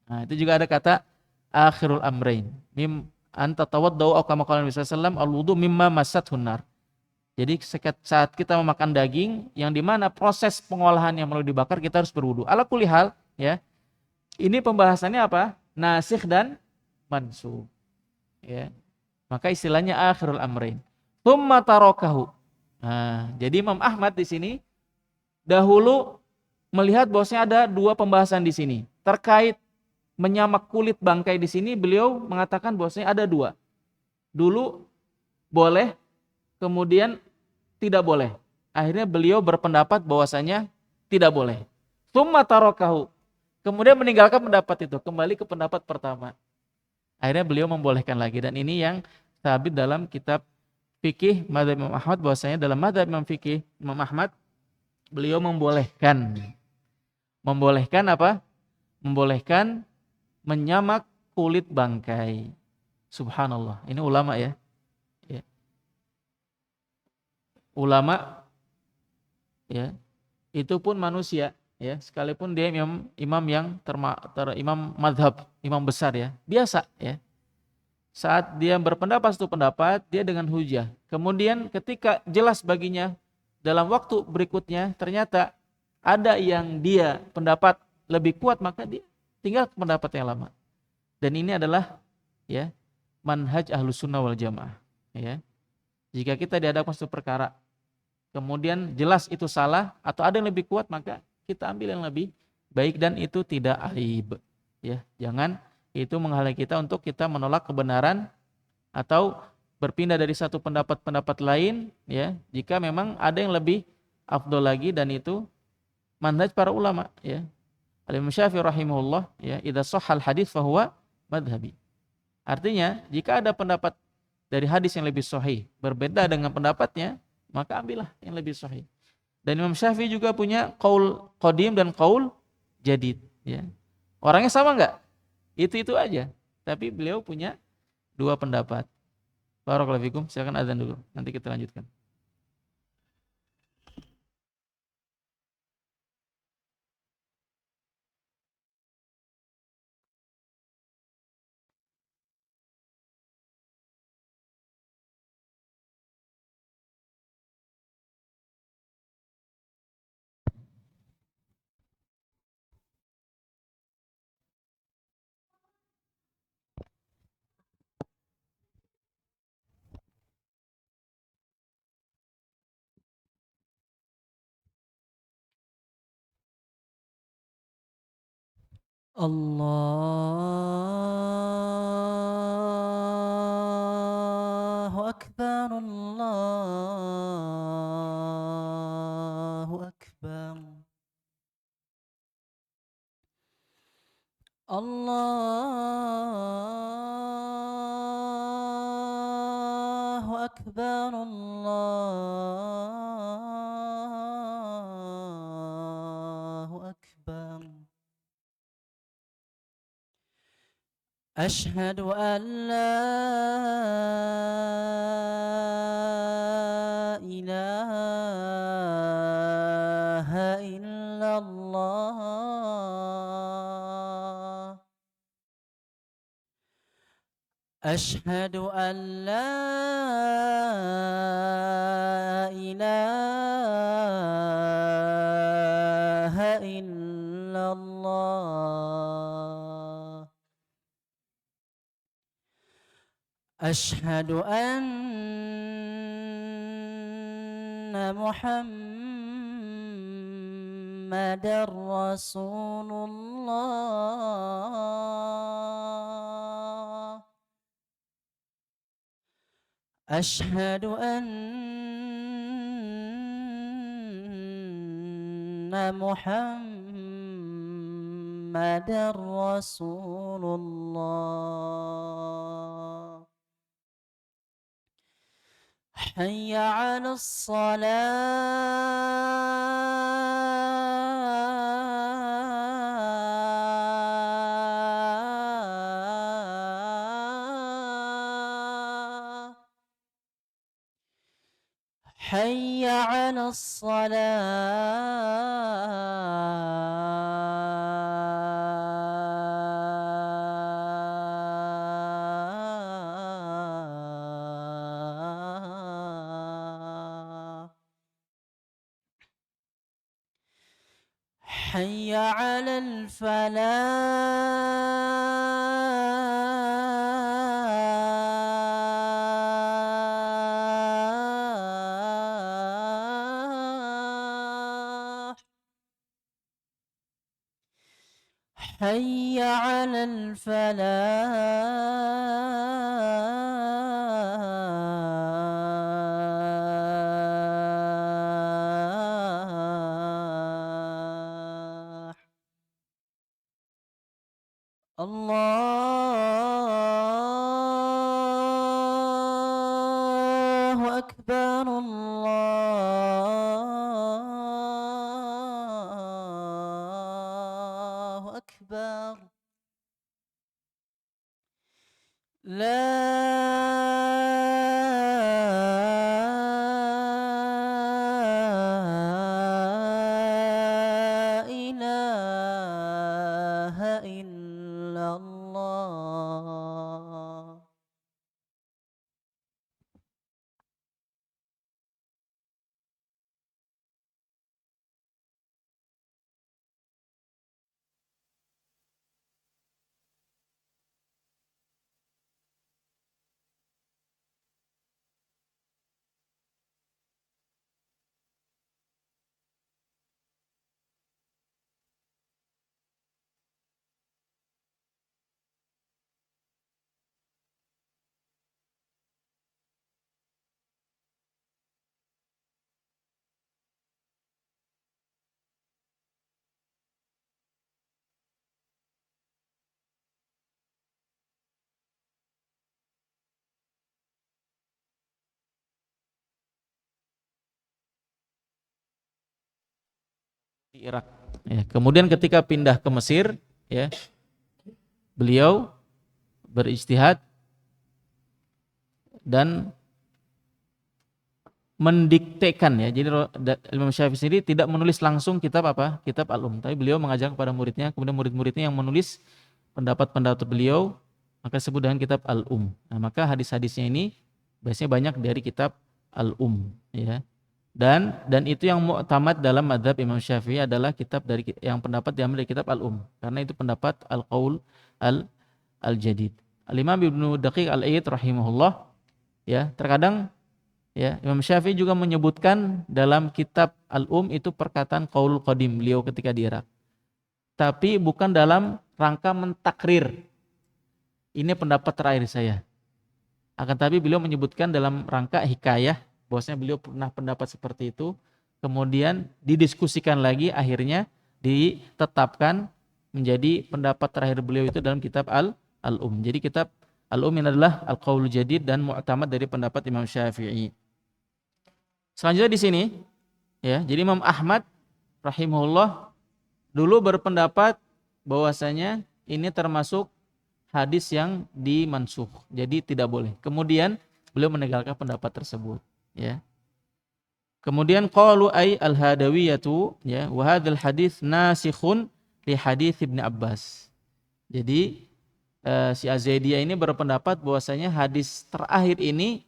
Speaker 1: Nah, itu juga ada kata akhirul amrayn. Mim anta tawaddau au kama qala Nabi sallallahu alaihi wasallam al-wudu mimma massathun nar. Jadi saat kita memakan daging yang dimana proses pengolahan yang melalui dibakar, kita harus berwudu. Ala kulli hal, ya. Ini pembahasannya apa? Nasikh dan mansukh. Ya. Maka istilahnya akhirul amrayn. Tsumma tarakahu. Nah, jadi Imam Ahmad di sini dahulu melihat bahwasanya ada 2 pembahasan di sini. Terkait menyamak kulit bangkai di sini, beliau mengatakan bahwasanya ada 2. Dulu boleh, kemudian tidak boleh. Akhirnya beliau berpendapat bahwasanya tidak boleh. Tsumma tarakahu. Kemudian meninggalkan pendapat itu, kembali ke pendapat pertama. Akhirnya beliau membolehkan lagi, dan ini yang sabit dalam kitab fikih mazhab Imam Ahmad, bahwasanya dalam mazhab Imam Ahmad beliau membolehkan apa? Membolehkan menyamak kulit bangkai. Subhanallah. Ini ulama ya. Ulama ya. Itu pun manusia ya, sekalipun dia imam yang imam madhab, imam besar ya. Biasa ya. Saat dia berpendapat satu pendapat, dia dengan hujah. Kemudian ketika jelas baginya dalam waktu berikutnya ternyata ada yang dia pendapat lebih kuat, maka dia tinggal pendapat yang lama. Dan ini adalah ya manhaj Ahlus Sunnah wal Jamaah. Ya. Jika kita dihadapkan suatu perkara, kemudian jelas itu salah atau ada yang lebih kuat, maka kita ambil yang lebih baik, dan itu tidak aib. Ya, jangan itu menghalangi kita untuk kita menolak kebenaran atau berpindah dari satu pendapat lain, ya, jika memang ada yang lebih afdol lagi, dan itu manhaj para ulama, ya. Al-Imam Syafi'i rahimahullah, ya, idza shahhal hadits fa huwa madhhabi. Artinya, jika ada pendapat dari hadis yang lebih sahih berbeda dengan pendapatnya, maka ambillah yang lebih sahih. Dan Imam Syafi'i juga punya qaul qadim dan qaul jadid, ya. Orangnya sama nggak? Itu aja. Tapi beliau punya dua pendapat. Barakallahu fikum. Silakan azan dulu. Nanti kita lanjutkan.
Speaker 3: الله أكبر الله أكبر الله أكبر الله أكبر أشهد أن لا إله إلا الله أشهد أن لا إله إلا الله أشهد أن محمدًا رسول الله أشهد أن محمدًا رسول الله حي على الصلاة حي على الصلاة حي على الفلاح حي على الفلاح الله أكبر الله أكبر لا إله إلا الله
Speaker 1: di Irak. Ya, kemudian ketika pindah ke Mesir, ya, beliau berijtihad dan mendiktekan ya. Jadi Imam Syafi'i sendiri tidak menulis langsung kitab apa? Kitab Al-Um, tapi beliau mengajar kepada muridnya, kemudian murid-muridnya yang menulis pendapat-pendapat beliau, maka disebut dengan kitab Al-Um. Nah, maka hadis-hadisnya ini biasanya banyak dari kitab Al-Um ya. Dan itu yang mu'tamad dalam mazhab Imam Syafi'i adalah kitab dari yang pendapat diambil dari kitab Al-Um, karena itu pendapat Al-Qaul Al-Jadid. Al-Imam Ibnu Daqiq Al-Aid rahimahullah ya, terkadang ya Imam Syafi'i juga menyebutkan dalam kitab Al-Um itu perkataan qaul qadim beliau ketika di Irak. Tapi bukan dalam rangka mentakrir. Ini pendapat terakhir saya. Akan tapi beliau menyebutkan dalam rangka hikayah bahwasanya beliau pernah pendapat seperti itu, kemudian didiskusikan lagi, akhirnya ditetapkan menjadi pendapat terakhir beliau itu dalam kitab Al-Um. Jadi kitab Al-Um ini adalah Al-Qaul Jadid dan mu'tamad dari pendapat Imam Syafi'i. Selanjutnya di sini ya, jadi Imam Ahmad rahimahullah dulu berpendapat bahwasanya ini termasuk hadis yang dimansukh, jadi tidak boleh. Kemudian beliau meninggalkan pendapat tersebut ya. Kemudian qalu ay al-hadawiyatu ya, wa hadzal hadis nasikhun li hadis Ibnu Abbas. Jadi si Az-Zaidiyah ini berpendapat bahwasanya hadis terakhir ini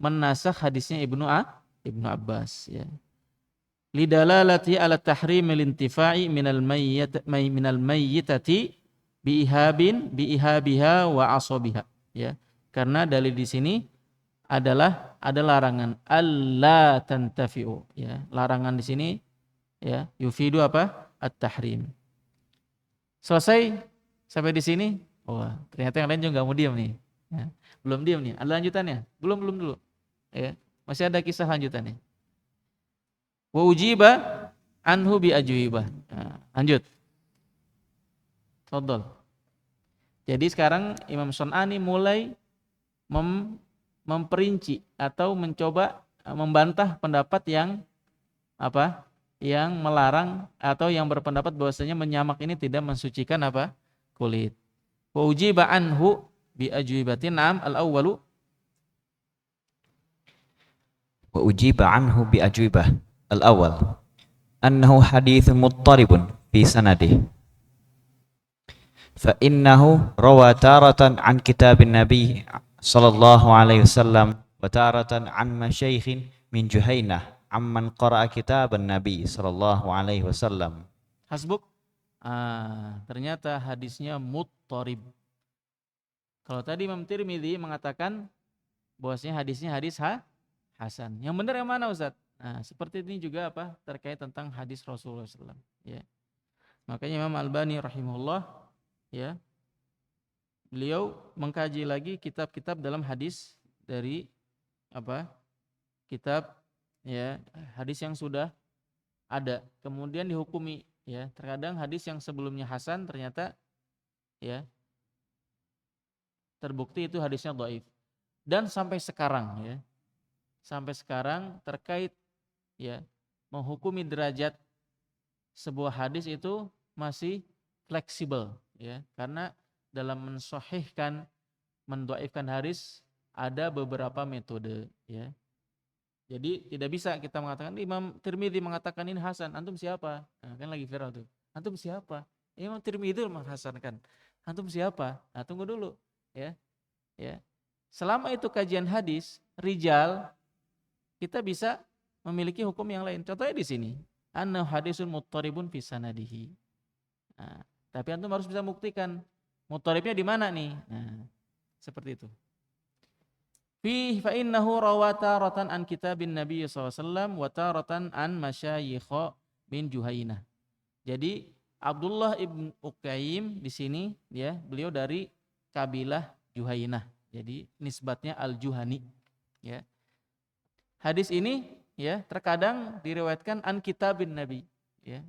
Speaker 1: menasakh hadisnya Ibnu Abbas ya. Lidalalati ala tahrim al-intifa'i minal mayyitati bi ihabiha wa asabiha ya. Karena dalil di sini adalah ada larangan alla tantafi'u ya. Larangan di sini ya yufidu apa? At-tahrim. Selesai sampai di sini. Oh, ternyata yang lain juga nggak mau diam nih. Ya. Belum diam nih. Ada lanjutannya? Belum dulu. Ya. Masih ada kisah lanjutannya. Wa ujiba anhu bi ajwibah. Nah, lanjut. Tafadhol. Jadi sekarang Imam Sun'ani mulai memperinci atau mencoba membantah pendapat yang apa? Yang melarang atau yang berpendapat bahwasanya menyamak ini tidak mensucikan apa? Kulit. Wa ujiba anhu bi ajwibatin. Naam, al-awwalu.
Speaker 2: Wa ujiba anhu bi ajwibah. Al-awwal annahu hadits muttaribun fi sanadih. Fa innahu rawa taratan an kitabin Nabi sallallahu alaihi wasallam wa taratan an masyaikhin min Juhainah amman qara'a kitaban Nabi sallallahu alaihi wasallam.
Speaker 1: Hasbuk. Ternyata hadisnya muttarib. Kalau tadi Imam Tirmidzi mengatakan bahwasanya hadisnya hadis hasan. Yang benar yang mana, Ustaz? Nah, seperti ini juga apa? Terkait tentang hadis Rasulullah SAW. Ya. Makanya Imam Albani rahimahullah ya, beliau mengkaji lagi kitab-kitab dalam hadis dari apa? Kitab ya, hadis yang sudah ada kemudian dihukumi ya. Terkadang hadis yang sebelumnya hasan ternyata ya terbukti itu hadisnya dhaif. Dan sampai sekarang ya. Sampai sekarang terkait ya menghukumi derajat sebuah hadis itu masih fleksibel ya, karena dalam mensahihkan mendhaifkan hadis ada beberapa metode ya. Jadi tidak bisa kita mengatakan Imam Tirmidzi mengatakan ini hasan, antum siapa? Nah, kan lagi viral tuh. Antum siapa? Imam Tirmidzi menghasankan. Antum siapa? Nah, tunggu dulu ya. Ya. Selama itu kajian hadis, rijal kita bisa memiliki hukum yang lain. Contohnya di sini, anna hadisun muttaribun fi sanadihi. Nah, tapi antum harus bisa buktikan muttaribnya di mana nih. Nah, seperti itu. Fa innahu rawa taratan an kitabin Nabi SAW wa taratan an masyayikh min Juhainah. Jadi Abdullah ibn Uqaim di sini ya, beliau dari kabilah Juhainah. Jadi nisbatnya Al-Juhani ya. Hadis ini ya terkadang diriwayatkan an kitabin Nabi ya.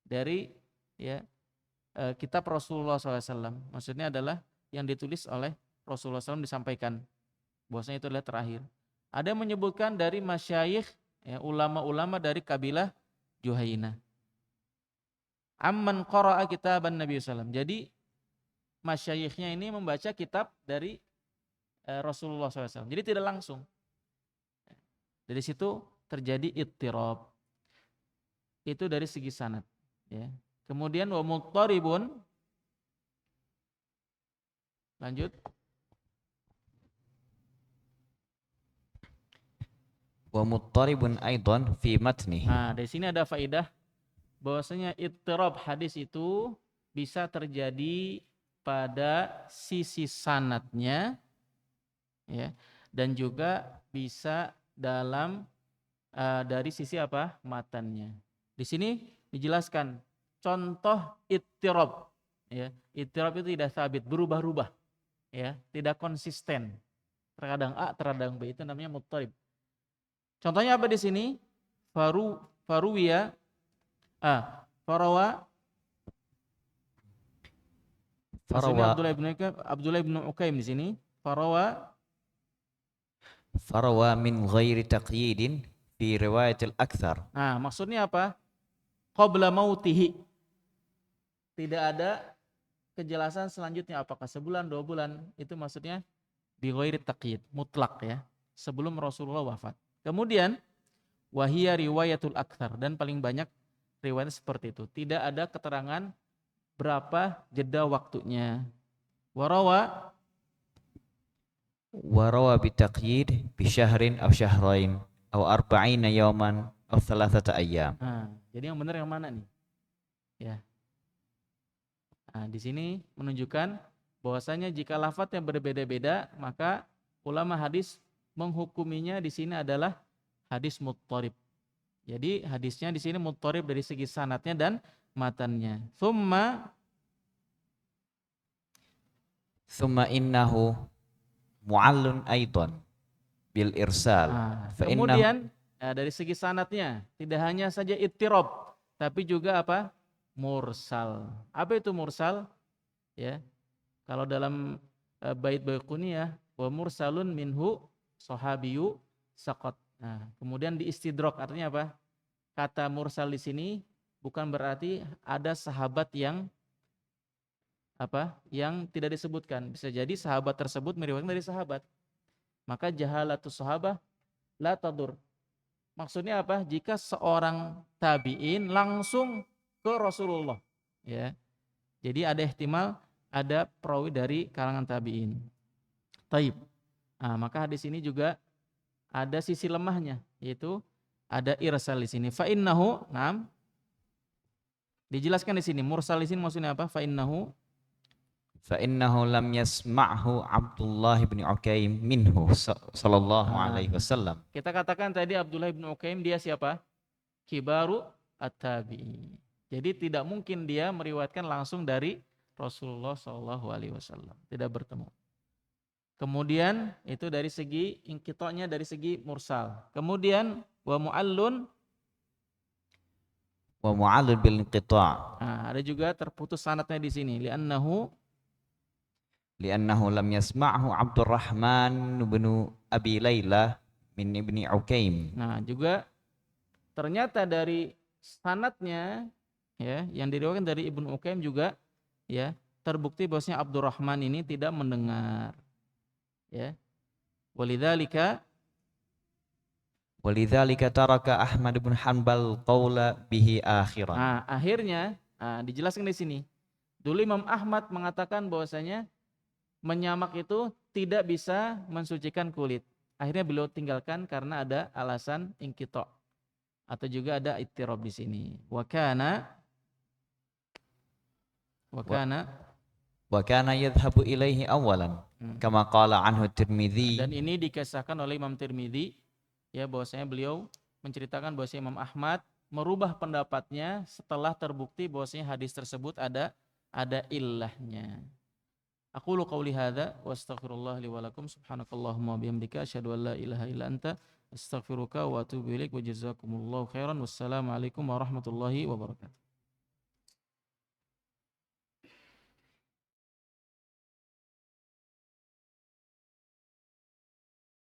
Speaker 1: Dari ya kitab Rasulullah SAW. Maksudnya adalah yang ditulis oleh Rasulullah SAW disampaikan. Bahwasanya itu adalah terakhir. Ada yang menyebutkan dari masyayikh ya, ulama-ulama dari kabilah Juhainah. Amman qara'a kitaban Nabi SAW. Jadi masyayikhnya ini membaca kitab dari Rasulullah SAW. Jadi tidak langsung. Dari situ terjadi ittirab. Itu dari segi sanad. Ya. Kemudian wa muttaribun. Lanjut.
Speaker 2: Wa muttaribun aidan fi matnih.
Speaker 1: Nah, dari sini ada faedah bahwasanya ittirab hadis itu bisa terjadi pada sisi sanadnya, ya, dan juga bisa dalam dari sisi apa? Matannya. Di sini dijelaskan contoh ittirab, ya. Ittirab itu tidak sabit, berubah-ubah, ya, tidak konsisten. Terkadang A, terkadang B, itu namanya muttarib. Contohnya apa di sini? Faruwiya Farawa Abdullah bin Ukaim di sini. Farawa
Speaker 2: min ghairi taqyidin fi riwayatil akthar.
Speaker 1: Nah, maksudnya apa? Qabla mautihi. Tidak ada kejelasan selanjutnya apakah sebulan, 2 bulan. Itu maksudnya bi ghairi taqyid, mutlak ya. Sebelum Rasulullah wafat. Kemudian wahia riwayatul akthar, dan paling banyak riwayat seperti itu. Tidak ada keterangan berapa jeda waktunya. Warawa
Speaker 2: bi taqyid bi syahrin aw syahrain aw arba'ina yawman aw thalathata ayyam.
Speaker 1: Nah, jadi yang benar yang mana nih? Ya. Nah, di sini menunjukkan bahwasanya jika lafadznya berbeda-beda, maka ulama hadis menghukuminya di sini adalah hadis muttarib. Jadi hadisnya di sini muttarib dari segi sanadnya dan matannya. Thumma
Speaker 2: innahu mu'allun aidan bil irsal.
Speaker 1: Kemudian dari segi sanadnya tidak hanya saja ittirab, tapi juga apa? Mursal. Apa itu mursal? Ya. Kalau dalam bait Baiquni ya, wa mursalun minhu sahabiyu saqat. Nah, kemudian diistidrok, artinya apa? Kata mursal di sini bukan berarti ada sahabat yang apa? Yang tidak disebutkan. Bisa jadi sahabat tersebut meriwayatkan dari sahabat. Maka jahalatus sahabah la tadur. Maksudnya apa? Jika seorang tabi'in langsung ke Rasulullah, ya. Jadi ada ihtimal ada perawi dari kalangan tabi'in. Taib. Nah, maka hadis ini juga ada sisi lemahnya, yaitu ada irsal di sini. Fa innahu, nam. Dijelaskan di sini mursal di sini maksudnya apa? Fa innahu
Speaker 2: lam yasma'hu Abdullah bin Ukaim minhu sallallahu alaihi wasallam.
Speaker 1: Kita katakan tadi Abdullah bin Ukaim dia siapa? Kibaru at-tabi'in. Jadi tidak mungkin dia meriwayatkan langsung dari Rasulullah sallallahu alaihi wasallam. Tidak bertemu. Kemudian itu dari segi inqita'nya, dari segi mursal. Kemudian wa mu'allun
Speaker 2: bil inqita'.
Speaker 1: Nah, ada juga terputus sanadnya di sini. Li'annahu
Speaker 2: lam yasma'hu Abdurrahman bin Abi Layla min Ibni Ukaim.
Speaker 1: Nah, juga ternyata dari sanadnya ya yang diriwayatkan dari Ibnu Ukaim juga ya terbukti bahwasanya Abdurrahman ini tidak mendengar. Ya. Walidzalika
Speaker 2: taraka Ahmad bin Hanbal qaula bihi akhiran.
Speaker 1: Nah, akhirnya dijelaskan di sini. Dulu Imam Ahmad mengatakan bahwasanya menyamak itu tidak bisa mensucikan kulit. Akhirnya beliau tinggalkan karena ada alasan inqita' atau juga ada ittirab di sini. Wa kana
Speaker 2: yadhhabu ilaihi awalan kama qala anhu Tirmidzi.
Speaker 1: Dan ini dikisahkan oleh Imam Tirmidzi ya bahwasanya beliau menceritakan bahwasanya Imam Ahmad merubah pendapatnya setelah terbukti bahwasanya hadis tersebut ada illahnya. Aqulu qauli hadza wa astaghfirullah li wa lakum subhanakallahumma wa bihamdika asyhadu an la ilaha illa anta astaghfiruka wa atubu ilaik wa jazakumullahu khairan wassalamu alaikum warahmatullahi wabarakatuh.